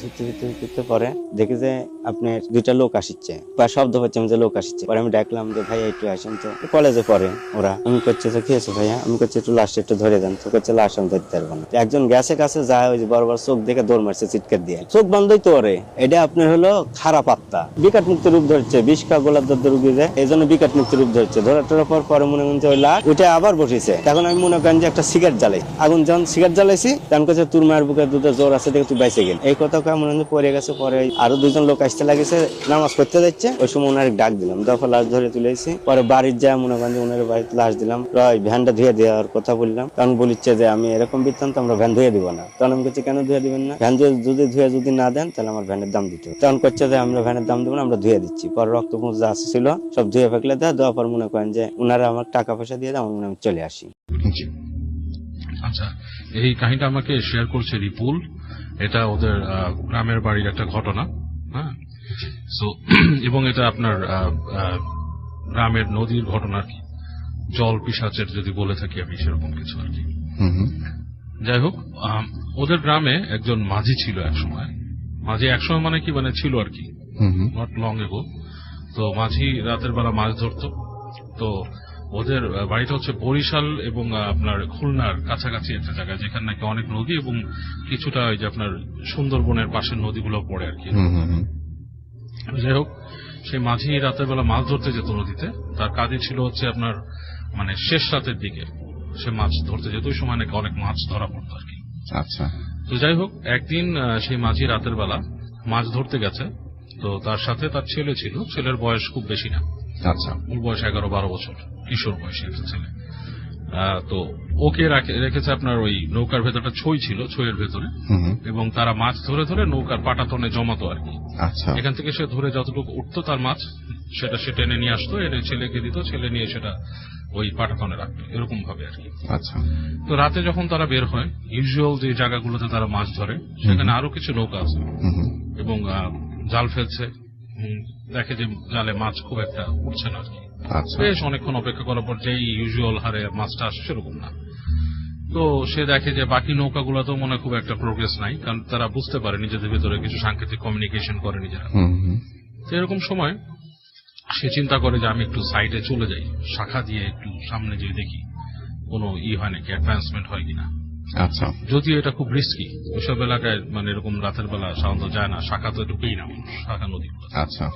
ছুটতে পরে দেখি যে আপনার 2টা লোক আসছে, বা শব্দ পাচ্ছি যে লোক আসছে। পরে আমি ডাকলাম যে ভাইয়া একটু আসেন তো। কলেজে পড়ে ওরা। আমি করছে যে কি আছে ভাইয়া? আমি করছি একটু লাশটা একটু ধরে দেন তো। করছে লাশ আমি ধরতে পারবো না। একজন গ্যাসের কাছে যায়, ওই যে বড় বড় চোখ দেখে দৌড় মারছে চিৎকার দিয়ে, চোখ বন্ধই তো ওরে। এটা আপনার হলো খারাপ আত্মা, বিকাট মুক্তি রূপ ধরছে, 20 কা গোলাপ দর রুগী যায়, এই জন্য বিকাট মুক্তি রূপ ধরছে। ধরার পরে মনে করেন যে ওই লাশ উঠে আবার বসেছে। তখন আমি মনে করেন যে একটা সিগারেট জ্বালাই, আগুন যখন সিগারেট জ্বালাইছি তখন কাছে তোর মায়ের বুকে দুধের জোর আছে দেখে তুই বাইসে গেল, এই কথা মনে হয় পড়ে গেছে। পরে আরো 2 জন লোক আসতে লাগেছে, নামাজ পড়তে যাচ্ছে। ওই সময় ওনার ডাক দিলাম, দফা লাশ ধরে তুলেছি। পরে বাড়ির যায় মনে করেন যে ওনার বাড়িতে লাশ দিলাম, ভ্যানটা ধুয়ে দেওয়ার কথা বললাম। তখন বলিচ্ছে যে আমি এরকম বৃত্তান্ত, আমরা ভ্যান ধুয়ে দিব না। তখন আমি বলছি কেন ধুয়ে দিবেন না? ভ্যান যদি না দেন তাহলে আমার ভ্যানের দাম দিতে। তখন করছে যে আমরা ভ্যানের দাম দেবো না, আমরা ধুয়ে দিচ্ছি। পরে রক্তপুঞ্জ যা ছিল সব ধুয়ে ফেকলে দেওয়ার পর মনে করেন যে ওনারা আমার টাকা পয়সা দিয়ে দেয়, আমি চলে আসি। আচ্ছা, এই কাহিনীটা আমাকে শেয়ার করছে রিপুল। এটা ওদের গ্রামের বাড়ির একটা ঘটনা। হ্যাঁ, সো এবং এটা আপনার গ্রামের নদীর ঘটনা আর কি, জল পিশাচের যদি বলে থাকি আমি সেরকম কিছু আর কি। যাই হোক, ওদের গ্রামে একজন মাঝি ছিল এক সময়। মাঝি একসময় মানে কি মানে ছিল আর কি, নট লং এগো। তো মাঝি রাতের বেলা মাছ ধরতো। তো ওদের বাড়িটা হচ্ছে বরিশাল এবং আপনার খুলনার কাছাকাছি একটা জায়গা, যেখানে নাকি অনেক নদী এবং কিছুটা ওই যে আপনার সুন্দরবনের পাশের নদীগুলো পড়ে আর কি। যাই হোক, সেই মাঝি রাতের বেলা মাছ ধরতে যেত নদীতে। তার কাজই ছিল হচ্ছে আপনার মানে শেষ রাতের দিকে সে মাছ ধরতে যেত। ওই সময় নাকি অনেক মাছ ধরা পড়তো আর কি। আচ্ছা। তো যাই হোক, একদিন সেই মাঝি রাতের বেলা মাছ ধরতে গেছে। তো তার সাথে তার ছেলে ছিল। ছেলের বয়স খুব বেশি না, আচ্ছা, ওর বয়স 11-12 বছর, কিশোর বয়সী একটা ছেলে। তো ওকে রেখেছে আপনার ওই নৌকার ভেতরটা ছই ছিল, ছইয়ের ভেতরে, এবং তারা মাছ ধরে ধরে নৌকার পাটাতনে জমাতো আর কি। আচ্ছা। এখান থেকে সে ধরে যতটুকু উঠতো তার মাছ, সেটা সে টেনে নিয়ে আসতো, এনে ছেলেকে দিত, ছেলে নিয়ে সেটা ওই পাটাতনে রাখতো, এরকম ভাবে আর কি। আচ্ছা। তো রাতে যখন তারা বের হয়, ইউজুয়াল যে জায়গাগুলোতে তারা মাছ ধরে সেখানে আরো কিছু নৌকা আছে এবং জাল ফেলছে। দেখে যে জালে মাছ খুব একটা উঠছে না আর কি। বেশ অনেকক্ষণ অপেক্ষা করার পর যেই ইউজুয়াল হারে মাছটা আসে সেরকম না। তো সে দেখে যে বাকি নৌকাগুলোতেও মনে খুব একটা প্রোগ্রেস নাই, কারণ তারা বুঝতে পারে নিজেদের ভিতরে কিছু সাংকেতিক কমিউনিকেশন করে নিজেরা। তো এরকম সময় সে চিন্তা করে যে আমি একটু সাইডে চলে যাই, শাখা দিয়ে একটু সামনে যেয়ে দেখি কোনো হয় নাকি, অ্যাডভান্সমেন্ট হয় কিনা। আচ্ছা। যদিও এটা খুব রিস্কি, ওইসব এলাকায় মানে এরকম রাতের বেলা সাধারণত যায় না, শাখাতে ঢুকেই না শাখা নদী। আচ্ছা।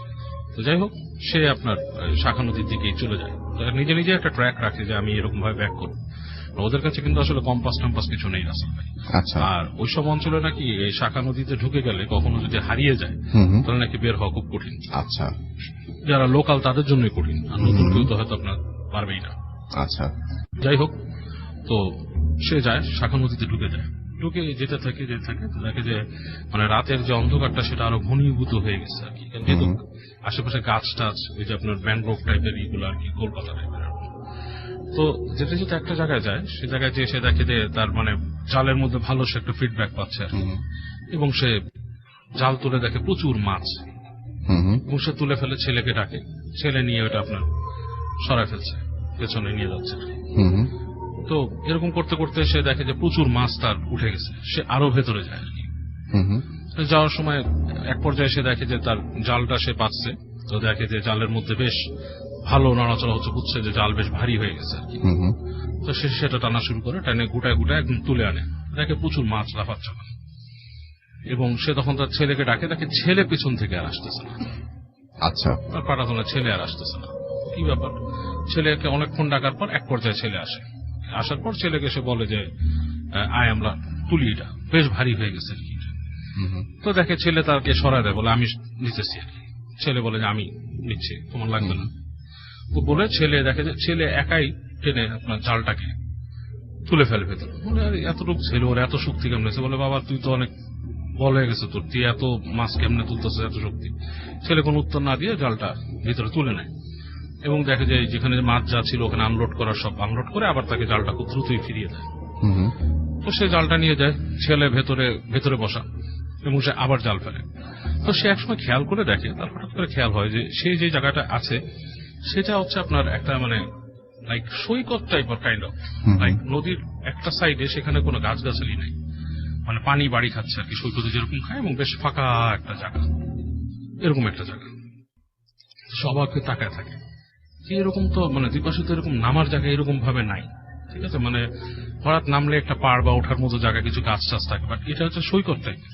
তো যাই হোক, সে আপনার শাখা নদীর দিকেই চলে যায়। নিজে নিজে একটা ট্র্যাক রাখে যে আমি এরকম ভাবে ব্যাক করবো। ওদের কাছে কিন্তু আসলে কম্পাস টম্পাস কিছু নেই রাস্তা ভাই। আচ্ছা। আর ওইসব অঞ্চলে নাকি এই শাখা নদীতে ঢুকে গেলে কখনো যদি হারিয়ে যায় তাহলে নাকি বের হওয়া খুব কঠিন। আচ্ছা। যারা লোকাল তাদের জন্যই কঠিন, আর নতুন কেউ তো হয়তো আপনার পারবেই না। আচ্ছা। যাই হোক, তো সে যায় শাখা নদীতে ঢুকে যায়, ঢুকে যেতে থাকে দেখে যে মানে রাতের যে অন্ধকারটা সেটা আরো ঘনীভূত হয়ে গেছে আর কি। যেহেতু আশেপাশে গাছ টাছ, ওই যে আপনার ব্যান্ড্রোক টাইপের ইগুলো আর কি, কলকাতা টাইপের। তো যেতে যেতে একটা জায়গায় যায়, সে জায়গায় যে সে দেখে যে তার মানে জালের মধ্যে ভালো সে একটা ফিডব্যাক পাচ্ছে আর কি। এবং সে জাল তুলে দেখে প্রচুর মাছ, এবং সে তুলে ফেলে, ছেলেকে ডাকে, ছেলে নিয়ে ওটা আপনার সরাই ফেলছে, পেছনে নিয়ে যাচ্ছে। তো এরকম করতে করতে সে দেখে যে প্রচুর মাছ তার উঠে গেছে, সে আরো ভেতরে যায় আর কি। যাওয়ার সময় এক পর্যায়ে সে দেখে যে তার জালটা সে পাচ্ছে, তো দেখে যে জালের মধ্যে বেশ ভালো নড়াচড়া হচ্ছে, বুঝছে যে জাল বেশ ভারী হয়ে গেছে আর কি। তো সে সেটা টানা শুরু করে, টানে গোটায় গোটায় একদম তুলে আনে, দেখে প্রচুর মাছ লাফাচ্ছে। এবং সে তখন তার ছেলেকে ডাকে, দেখে ছেলে পিছন থেকে আর আসতেছে না। আচ্ছা, তার পাটাতনে ছেলে আর আসতেছে না, কি ব্যাপার? ছেলেকে অনেকক্ষণ ডাকার পর এক পর্যায়ে ছেলে আসে। আসার পর ছেলেকে সে বলে যে আয় আমরা তুলি, এটা বেশ ভারী হয়ে গেছে আর কি। তো দেখে ছেলে তাকে সরায় দেয়, বলে আমি নিতেছি আর কি। ছেলে বলে যে আমি নিচ্ছি, তোমার লাগবে না। তো বলে ছেলে দেখে যে ছেলে একাই টেনে আপনার জালটাকে তুলে ফেলে ভেতরে। বলে এতটুকু ছেলে ওর এত শক্তি কেমন? বলে বাবা তুই তো অনেক বল হয়ে গেছে তোর, তুই এত মাছ কেমনে তুলতেছে এত শক্তি? ছেলে কোনো উত্তর না দিয়ে জালটা ভিতরে তুলে নেয় এবং দেখে যে যেখানে মাছ যা ছিল ওখানে আনলোড করার সব আনলোড করে আবার তাকে জালটা খুব দ্রুতই ফিরিয়ে দেয়। তো সে জালটা নিয়ে যায়, ছেলে ভেতরে ভেতরে বসা, এবং সে আবার জাল ফেলে। তো সে একসময় খেয়াল করে দেখে, তার হঠাৎ করে খেয়াল হয় যে সে যে জায়গাটা আছে সেটা হচ্ছে আপনার একটা মানে লাইক সৈকত টাইপের কাইন্ড অফ, লাইক নদীর একটা সাইডে, সেখানে কোনো গাছগাছালি নাই, মানে পানি বাড়ি খাচ্ছে আর কি, সৈকতে যেরকম খায়, এবং বেশ ফাঁকা একটা জায়গা, এরকম একটা জায়গা। সবাইকে তাকায় থাকে যে এরকম তো মানে দুই পাশে তো এরকম নামার জায়গা এরকম ভাবে নাই, ঠিক আছে, মানে হঠাৎ নামলে একটা পাড় বা ওঠার মতো জায়গা, কিছু গাছ টাছ থাকে, বাট এটা হচ্ছে সৈকত টাইপের।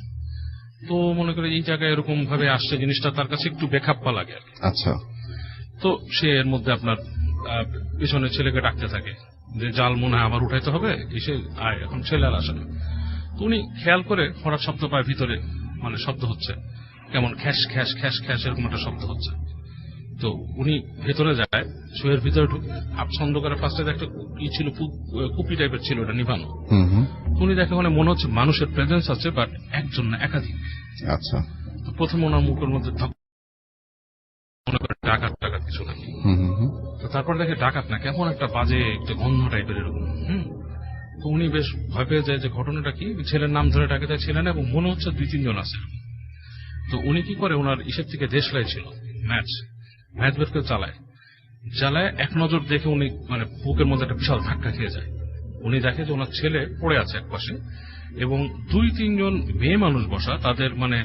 তো মনে করে এই জায়গায় এরকম ভাবে আসছে, জিনিসটা তার কাছে একটু বেখাপ্পা লাগে আর কি। আচ্ছা, তো সে এর মধ্যে আপনার পিছনে ছেলেকে ডাকতে থাকে যে জাল মনে হয় আবার উঠাইতে হবে, এসে আয়, এখন ছেলে আর আসে না। তো উনি খেয়াল করে হঠাৎ শব্দ পায় ভিতরে, মানে শব্দ হচ্ছে কেমন খ্যাস খ্যাস খ্যাস খ্যাস এরকম একটা শব্দ হচ্ছে। তো উনি ভেতরে যায়, শুয়ের ভিতরে ঢুকে আপছন্দ করে ফার্স্টে একটা কি ছিল, কুপি টাইপের ছিল, ওটা নিভানো। উনি দেখে মানে মনে হচ্ছে মানুষের প্রেজেন্স আছে, বাট একজন না, একাধিক। আচ্ছা, তো প্রথমে ওনার মুখের মধ্যে মনে করে ডাকাত টাকাত কিছু নাকি। তো তারপর দেখে ডাকাত না, কেমন একটা বাজে একটা গন্ধ টাইপের এরকম। তো উনি বেশ ভয় পেয়ে যায় যে ঘটনাটা কি, ছেলের নাম ধরে ডাকে দেয়, ছেলে না, এবং মনে হচ্ছে 2-3 জন আছে। তো উনি কি করে, ওনার ইসের থেকে দেশলাই ছিল ম্যাচ বের করে জ্বালায় এক নজর দেখে উনি মানে বুকের মধ্যে একটা বিশাল ধাক্কা খেয়ে যায়। উনি দেখে যে ওনার ছেলে পড়ে আছে এক পাশে, এবং 2-3 জন মেয়ে মানুষ বসা, তাদের মানে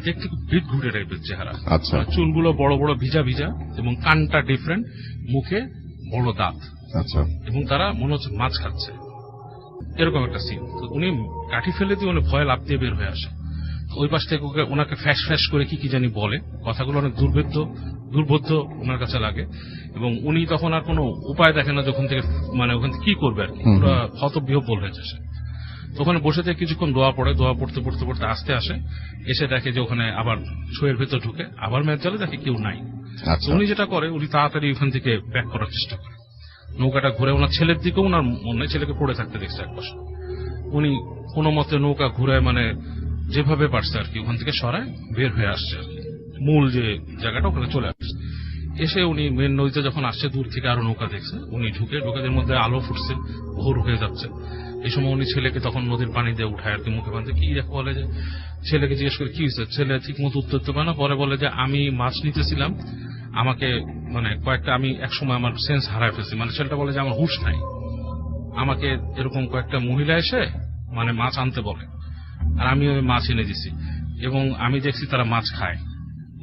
দেখতে খুব ভিড় ঘুরে টাইপের চেহারা, চুলগুলো বড় বড় ভিজা ভিজা, এবং কানটা ডিফারেন্ট, মুখে বড় দাঁত, এবং তারা মনে হচ্ছে মাছ খাচ্ছে, এরকম একটা সিন। তো উনি কাঠি ফেলে দিয়ে উনি ভয়ে লাফ দিয়ে বের হয়ে আসে। ওই পাশ থেকে ওনাকে ফ্যাস ফ্যাস করে কি জানি বলে, কথাগুলো অনেক দুর্বোধ্য ওনার কাছে লাগে, এবং উনি তখন আর কোনো উপায় দেখে না যখন থেকে মানে ওখান থেকে কি করবে আর কি, পুরো হতবিহ্বল হয়েছে সে। তো ওখানে বসে থেকে কিছুক্ষণ দোয়া পড়তে পড়তে পড়তে আসতে আসে, এসে দেখে যে ওখানে আবার ছুঁয়ের ভেতর ঢুকে আবার ম্যাচ জ্বালে, দেখে কেউ নাই। উনি যেটা করে, উনি তাড়াতাড়ি ওখান থেকে ব্যাক করার চেষ্টা করে, নৌকাটা ঘুরে ওনার ছেলের দিকেও ওনার মনে ছেলেকে পড়ে থাকতে দেখছে একপাশে। উনি কোনো মতে নৌকা ঘুরে মানে যেভাবে পারছে আর কি ওখান থেকে সরায় বের হয়ে আসছে আর কি, মূল যে জায়গাটা ওখানে চলে আসছে। এসে উনি মেন নদীতে যখন আসছে, দূর থেকে আরো নৌকা দেখছে, উনি ঢুকেদের মধ্যে আলো ফুটছে, ভোর হয়ে যাচ্ছে। এই সময় উনি ছেলেকে তখন নদীর পানি দিয়ে উঠায় আর কি, মুখে বাঁধতে কি দেখো বলে যে, ছেলেকে জিজ্ঞেস করে কি হয়েছে, ছেলে ঠিক মতো উত্তর দিতে পারে না। পরে বলে যে আমি মাছ নিতেছিলাম, আমাকে মানে কয়েকটা, আমি একসময় আমার সেন্স হারায় ফেলছি, মানে ছেলেটা বলে যে আমার হুঁশ নাই, আমাকে এরকম কয়েকটা মহিলা এসে মানে মাছ আনতে বলে, আর আমি ওই মাছ এনে দিছি, এবং আমি দেখছি তারা মাছ খায়,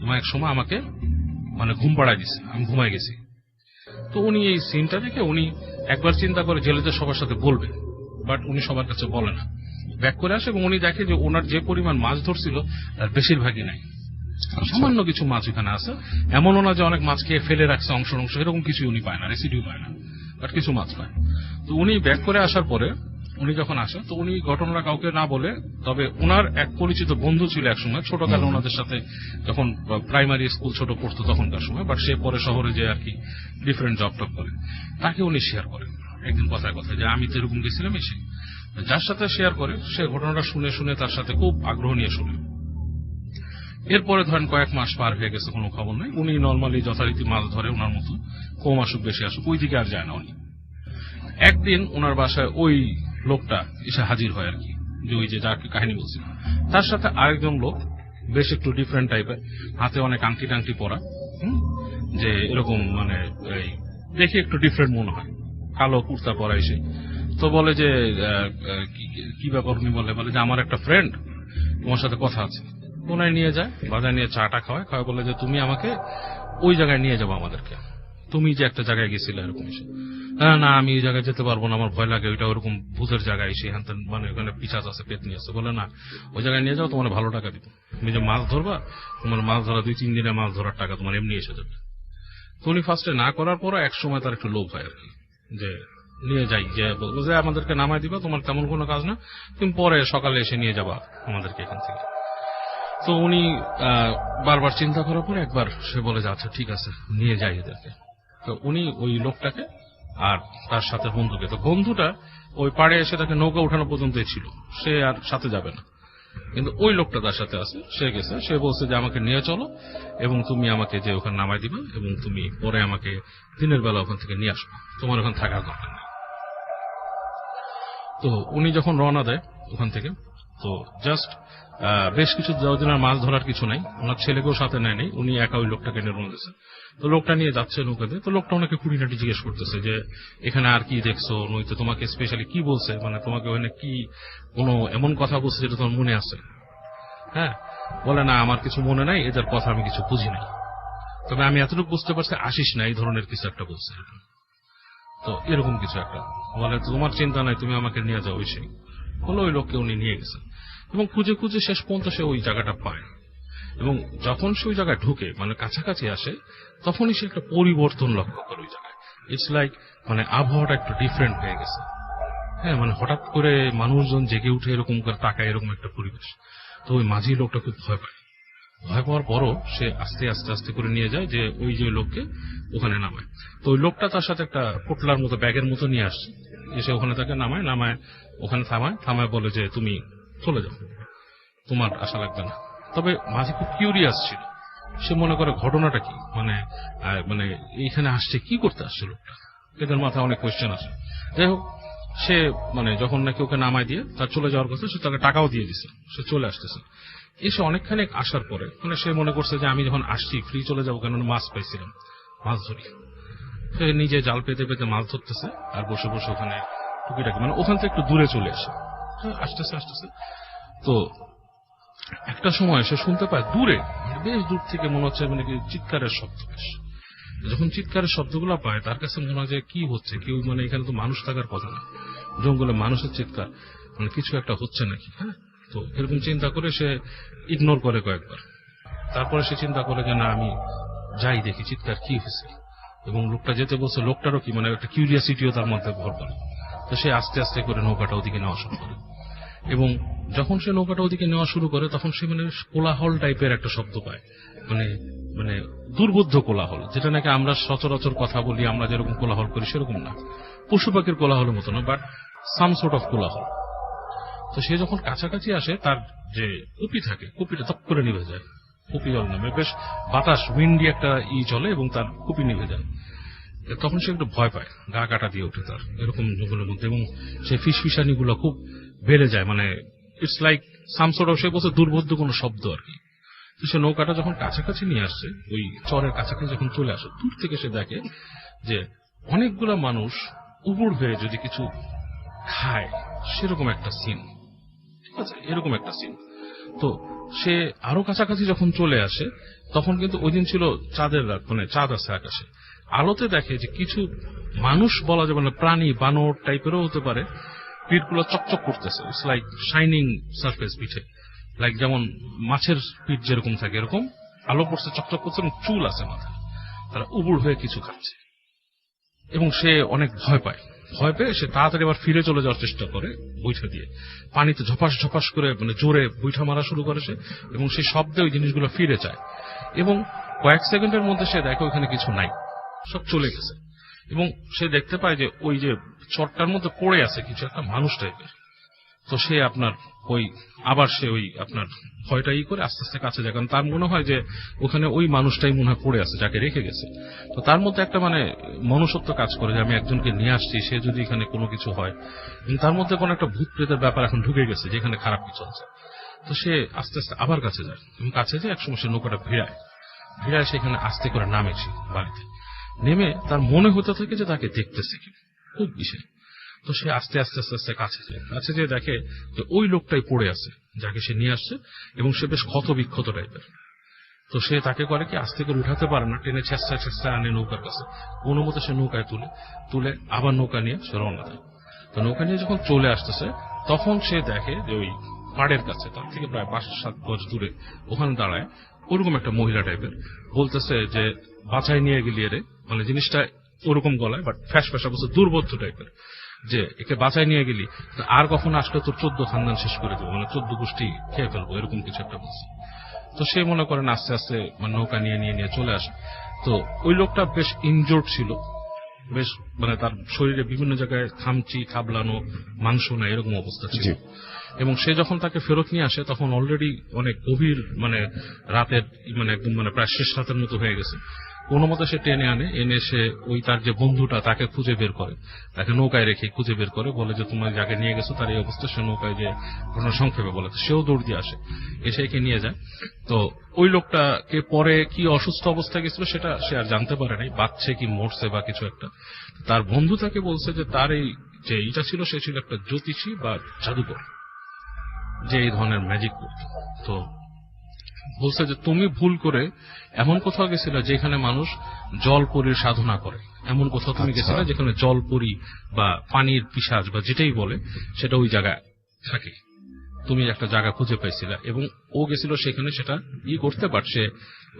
এবং এক সময় আমাকে মানে ঘুম পাড়ায় দিছে, আমি ঘুমাই গেছি। তো উনি এই সিনটা দেখে উনি একবার চিন্তা করে জেলেদের সবার সাথে বলবে, বাট উনি সবার কাছে বলে না, ব্যাক করে আসে, এবং উনি দেখে যে ওনার যে পরিমাণ মাছ ধরছিল তার বেশিরভাগই নাই, সামান্য কিছু মাছ এখানে আছে। এমনও না যে অনেক মাছ খেয়ে ফেলে রাখছে অংশ এরকম কিছু উনি পায় না, রেসিডিউ পায় না, বাট কিছু মাছ পায়। তো উনি ব্যাক করে আসার পরে উনি যখন আসেন, তো উনি ঘটনাটা কাউকে না বলে, তবে ওনার এক পরিচিত বন্ধু ছিল একসময়, ছোটকালে ওনাদের সাথে যখন প্রাইমারি স্কুল ছোট পড়তো তখনকার সময়, বাট সে পরে শহরে যে আর কি ডিফারেন্ট জব টপ করে, তাকে উনি শেয়ার করেন একদিন কথায় যে আমি তো এরকম গেছিলাম। এসে যার সাথে শেয়ার করে, সে ঘটনাটা শুনে তার সাথে খুব আগ্রহ নিয়ে শুনে। এরপরে ধরেন কয়েক মাস পার হয়ে গেছে, কোনো খবর নেই। উনি নর্মালি যথারীতি মাছ ধরে ওনার মতো, কম আসুক বেশি আসুক ওই দিকে আর যায় না উনি। একদিন ওনার বাসায় ওই লোকটা এসে হাজির হয় আর কি, যে ওই যে যাকে কাহিনী বলছিল, তার সাথে আরেকজন লোক বেশ একটু ডিফারেন্ট টাইপের, হাতে অনেক আংটি টাংটি পরা, যে এরকম মানে এই দেখে একটু ডিফারেন্ট মনে হয়, কালো কুর্তা পরা এসে। তো বলে যে কি ব্যাপার, উনি বলে যে আমার একটা ফ্রেন্ড তোমার সাথে কথা আছে। ওনায় নিয়ে যায়, বাজারে নিয়ে চাটা খাওয়ায়, বলে যে তুমি আমাকে ওই জায়গায় নিয়ে যাবো আমাদেরকে, তুমি যে একটা জায়গায় গেছিলে এরকম এসে। না আমি এই জায়গায় যেতে পারবো না, আমার ভয় লাগে, ওইটা ওরকম ভূতের জায়গায়, সেখান মানে ওখানে পিছাচ আছে, পেতনি আছে। বলে না, ওই জায়গায় নিয়ে যাও, তোমার ভালো টাকা দিব, তুমি যে মাছ ধরবা, তোমার মাছ ধরা 2-3 দিনে মাছ ধরার টাকা তোমার এমনি এসে যাবে। তো উনি ফার্স্টে না করার পর এক সময় তার একটু লোভ হয় আর কি, যে নিয়ে যাই, যে বলবো যে আমাদেরকে নামাই দিবা, তোমার তেমন কোনো কাজ না, তুমি পরে সকালে এসে নিয়ে যাবা আমাদেরকে এখান থেকে। তো উনি বারবার চিন্তা করার পর একবার সে বলে যে আচ্ছা ঠিক আছে, নিয়ে যাই এদেরকে। তো উনি ওই লোকটাকে আর তার সাথে বন্ধুকে, তো বন্ধুটা ওই পাড়ে এসে তাকে নৌকা উঠানো পর্যন্তই ছিল, সে আর সাথে যাবে না, কিন্তু ওই লোকটা তার সাথে আছে, সে গেছে। সে বলছে যে আমাকে নিয়ে চলো এবং তুমি আমাকে যে ওখানে নামাই দিবা এবং তুমি পরে আমাকে দিনের বেলা ওখান থেকে নিয়ে আসবো, তোমার ওখানে থাকার দরকার নেই। তো উনি যখন রওনা দেয় ওখান থেকে, তো জাস্ট বেশ কিছু দিন আর মাছ ধরার কিছু নাই, ওনার ছেলেকেও সাথে নেয়নি, উনি একা ওই লোকটাকে নিয়ে রওনা দিয়েছে। তো লোকটা নিয়ে যাচ্ছে নৌকাতে, তো লোকটা ওনাকে খুঁটিনাটি জিজ্ঞেস করতেছে যে এখানে আর কি দেখছো, নইতে তোমাকে স্পেশালি কি বলছে, মানে তোমাকে ওখানে কি কোনো এমন কথা বলছে যেটা তোমার মনে আছে? হ্যাঁ, বলে না আমার কিছু মনে নাই, এদের কথা আমি কিছু বুঝি নাই, তবে আমি এতটুকু বুঝতে পারছি আসিস না, এই ধরনের কিছু একটা বলছে। তো এরকম কিছু একটা বলে, তোমার চিন্তা নাই, তুমি আমাকে নিয়ে যাও। ওই সেই হলো, ওই লোককে উনি নিয়ে গেছে এবং খুঁজে খুঁজে শেষ পর্যন্ত সে ওই জায়গাটা পায়। এবং যখন সে ওই জায়গায় ঢুকে, মানে কাছাকাছি আসে, তখনই সে একটা পরিবর্তন লক্ষ্য করে ওই জায়গায়। ইটস লাইক মানে আবহাওয়াটা একটু ডিফারেন্ট হয়ে গেছে। হ্যাঁ, মানে হঠাৎ করে মানুষজন জেগে উঠে এরকম করে তাকায়, এরকম একটা পরিবেশ। তো ওই মাঝি লোকটা খুব ভয় পায়। ভয় পাওয়ার পরও সে আস্তে আস্তে আস্তে করে নিয়ে যায় যে ওই যে লোককে ওখানে নামায়। তো ওই লোকটা তার সাথে একটা পোটলার মতো ব্যাগের মতো নিয়ে আসছে, এসে ওখানে তাকে নামায় ওখানে থামায় বলে যে তুমি চলে যাও, তোমার আশা লাগবে না। তবে মাঝি খুব কিউরিয়াস ছিল, সে মনে করে ঘটনাটা কি, মানে এইখানে আসছে কি করতে আসছে লোকটা, এদের মাথায় অনেক কোয়েশ্চেন আসে। যাই হোক, সে মানে যখন নাকি ওকে নামায় দিয়ে তার চলে যাওয়ার কথা, সে তাকে টাকাও দিয়ে দিছে, সে চলে আসতেছে। এসে অনেকখানি আসার পরে মানে সে মনে করছে যে আমি যখন আসছি ফ্রি চলে যাবো, কেন মাছ পাইছিলাম, মাছ ধরি। সে নিজে জাল পেতে পেতে মাছ ধরতেছে আর বসে বসে ওখানে টুকিটাকি, মানে ওখান থেকে একটু দূরে চলে আসে, আসতেছে। তো একটা সময় সে শুনতে পায় দূরে, বেশ দূর থেকে মনে হচ্ছে মানে কি চিৎকারের শব্দ। বেশ যখন চিৎকারের শব্দগুলো পায়, তার কাছে মনে হয় যে কি হচ্ছে, কেউ মানে এখানে তো মানুষ থাকার কথা না, জঙ্গলে মানুষের চিৎকার, মানে কিছু একটা হচ্ছে নাকি। হ্যাঁ, তো এরকম চিন্তা করে সে ইগনোর করে কয়েকবার। তারপরে সে চিন্তা করে যে না, আমি যাই দেখি চিৎকার কি হয়েছে। এবং লোকটা যেতে বলছে, লোকটারও কি মানে একটা কিউরিয়াসিটিও তার মধ্যে ভর করে। তো সে আস্তে আস্তে করে নৌকাটা ওদিকে নেওয়া শুরু করে। এবং যখন সে নৌকাটা ওদিকে নেওয়া শুরু করে, তখন সে মানে কোলাহল টাইপের একটা শব্দ পায়, মানে দুর্বোধ্য কোলাহল, যেটা নাকি আমরা সচরাচর কথা বলি, আমরা যেরকম কোলাহল করি সেরকম না, পশু পাখির কোলাহলের মতো না, বাট সাম সর্ট অফ কোলাহল। তো সে যখন কাছাকাছি আসে, তার যে কুপি থাকে, কুপিটা তপ করে নিভে যায়। কুপি জল নামে, বেশ বাতাস উইন্ডি একটা চলে এবং তার কুপি নিভে যায়। তখন সে একটু ভয় পায়, গা কাটা দিয়ে ওঠে তার এরকম জঙ্গলের মধ্যে, এবং সে ফিসফিসানি গুলো খুব বেড়ে যায়, মানে it's like some sort of, সে বলছে দুর্বোধ্য কোনো শব্দ আর কি। তো সে নৌকাটা যখন কাছাকাছি নিয়ে আসছে, ওই চরের কাছাকাছি যখন চলে আসে, দূর থেকে সে দেখে যে অনেকগুলা মানুষ উবুড় হয়ে যদি কিছু খায়, সেরকম একটা সিন, ঠিক আছে, এরকম একটা সিন। তো সে আরো কাছাকাছি যখন চলে আসে, তখন কিন্তু ওই দিন ছিল চাঁদের রাত, মানে চাঁদ আছে আকাশে। আলোতে দেখে যে কিছু মানুষ বলা যাবে না, প্রাণী বানর টাইপেরও হতে পারে, পিঠগুলো চকচক করতেছে, ইটস লাইক শাইনিং সারফেস পিঠে, লাইক যেমন মাছের পিঠ যেরকম থাকে এরকম আলো পড়ছে, চকচক করছে, এবং চুল আছে মাথায়, তারা উবুড় হয়ে কিছু খাচ্ছে। এবং সে অনেক ভয় পায়, ভয় পেয়ে সে তাড়াতাড়ি আবার ফিরে চলে যাওয়ার চেষ্টা করে বৈঠা দিয়ে, পানিতে ঝপাস ঝপাস করে মানে জোরে বৈঠা মারা শুরু করে সে, এবং সেই শব্দে ওই জিনিসগুলো ফিরে যায়। এবং কয়েক সেকেন্ডের মধ্যে সে দেখে ওইখানে কিছু নাই, সব চলে গেছে। এবং সে দেখতে পায় যে ওই যে চরটার মধ্যে পড়ে আছে কিছু একটা মানুষ টাইপের। তো সে আপনার ওই আবার সে ওই আপনার ভয়টা করে আস্তে আস্তে কাছে যায়, কারণ তার মনে হয় যে ওখানে ওই মানুষটাই মনে হয় পড়ে আছে যাকে রেখে গেছে। তো তার মধ্যে একটা মানে মনুষ্যত্ব কাজ করে যে আমি একজনকে নিয়ে আসছি, সে যদি এখানে কোনো কিছু হয়, কিন্তু তার মধ্যে কোনো একটা ভূত প্রেতের ব্যাপার এখন ঢুকে গেছে যেখানে খারাপ কিছু আছে। তো সে আস্তে আস্তে আবার কাছে যায়, এবং কাছে যায় একসময় সে নৌকাটা ভিড়ায় সেখানে আস্তে করে নামেছে বাড়িতে। নেমে তার মনে হতে থাকে যে তাকে দেখতেছে কি খুব বিষয়। তো সে আস্তে আস্তে আস্তে আস্তে কাছে যেয়ে দেখে যে ওই লোকটাই পড়ে আছে যাকে সে নিয়ে আসছে, এবং সে বেশ ক্ষত বিক্ষত টাইপের। তো সে তাকে করে কি আস্তে করে উঠাতে পারে না, টেনে ছেঁচড়া আনে নৌকার কাছে, কোনো মতো সে নৌকায় তুলে আবার নৌকা নিয়ে সে রওনা দেয়। তো নৌকা নিয়ে যখন চলে আসতেছে তখন সে দেখে যে ওই পাড়ের কাছে তার থেকে প্রায় 5-7 গজ দূরে ওখানে দাঁড়ায় ওরকম একটা মহিলা টাইপের, বলতেছে যে বাঁচাই নিয়ে গেলি রে, মানে জিনিসটা ওরকম গলায় বাট ফ্যাস বলছে দুর্বোধ্য টাইপের, যে একে বাঁচাই নিয়ে গেলি আর কখনো আসলে তোর 14 খানদান শেষ করে দেবো, মানে 14 গোষ্ঠী খেয়ে ফেলবো, এরকম কিছু একটা বলছে। তো সে মনে করেন আস্তে আস্তে মানে নৌকা নিয়ে চলে আসে। তো ওই লোকটা বেশ ইনজোর্ড ছিল, বেশ মানে তার শরীরে বিভিন্ন জায়গায় খামচি খাবলানো, মাংস না এরকম অবস্থা ছিল। এবং সে যখন তাকে ফেরত নিয়ে আসে তখন অলরেডি অনেক গভীর মানে রাতের মানে একদম মানে প্রায় শেষ রাতের মতো হয়ে গেছে। কোনো মতে সে টেনে এনে সে ওই তার যে বন্ধুটা তাকে খুঁজে বের করে, তাকে নৌকায় রেখে খুঁজে বের করে, বলে যে তোমার যাকে নিয়ে গেছো তার এই অবস্থা, সে নৌকায় যে ঘটনা সংক্ষেপে বলে, সেও দৌড় দিয়ে আসে, এসে একে নিয়ে যায়। তো ওই লোকটাকে পরে কি অসুস্থ অবস্থায় গেছিল সেটা সে আর জানতে পারে নাই, বাচ্চে কি মরছে বা কিছু একটা। তার বন্ধু তাকে বলছে যে তার এই যে এইটা ছিল, সে ছিল একটা জ্যোতিষী বা জাদুকর যে এই ধরনের ম্যাজিক করত। তো বলছে যে তুমি ভুল করে এমন কোথাও গেছিলে যেখানে মানুষ জলপরীর সাধনা করে, এমন কোথাও তুমি গেছিলে যেখানে জলপরী বা পানির পিশাচ বা যেটাই বলে সেটা ওই জায়গায় থাকে। তুমি একটা জায়গা খুঁজে পাইছিলে, এবং ও গেছিল সেখানে সেটা করতে, বাট সে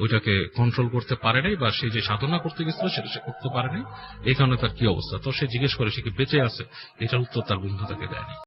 ওইটাকে কন্ট্রোল করতে পারে নাই, বা সে যে সাধনা করতে গেছিল সেটা সে করতে পারে নাই, এই কারণে তার কি অবস্থা। তো সে জিজ্ঞেস করে সে কি বেঁচে আছে, এটার উত্তর তার বন্ধু তাকে দেয়নি।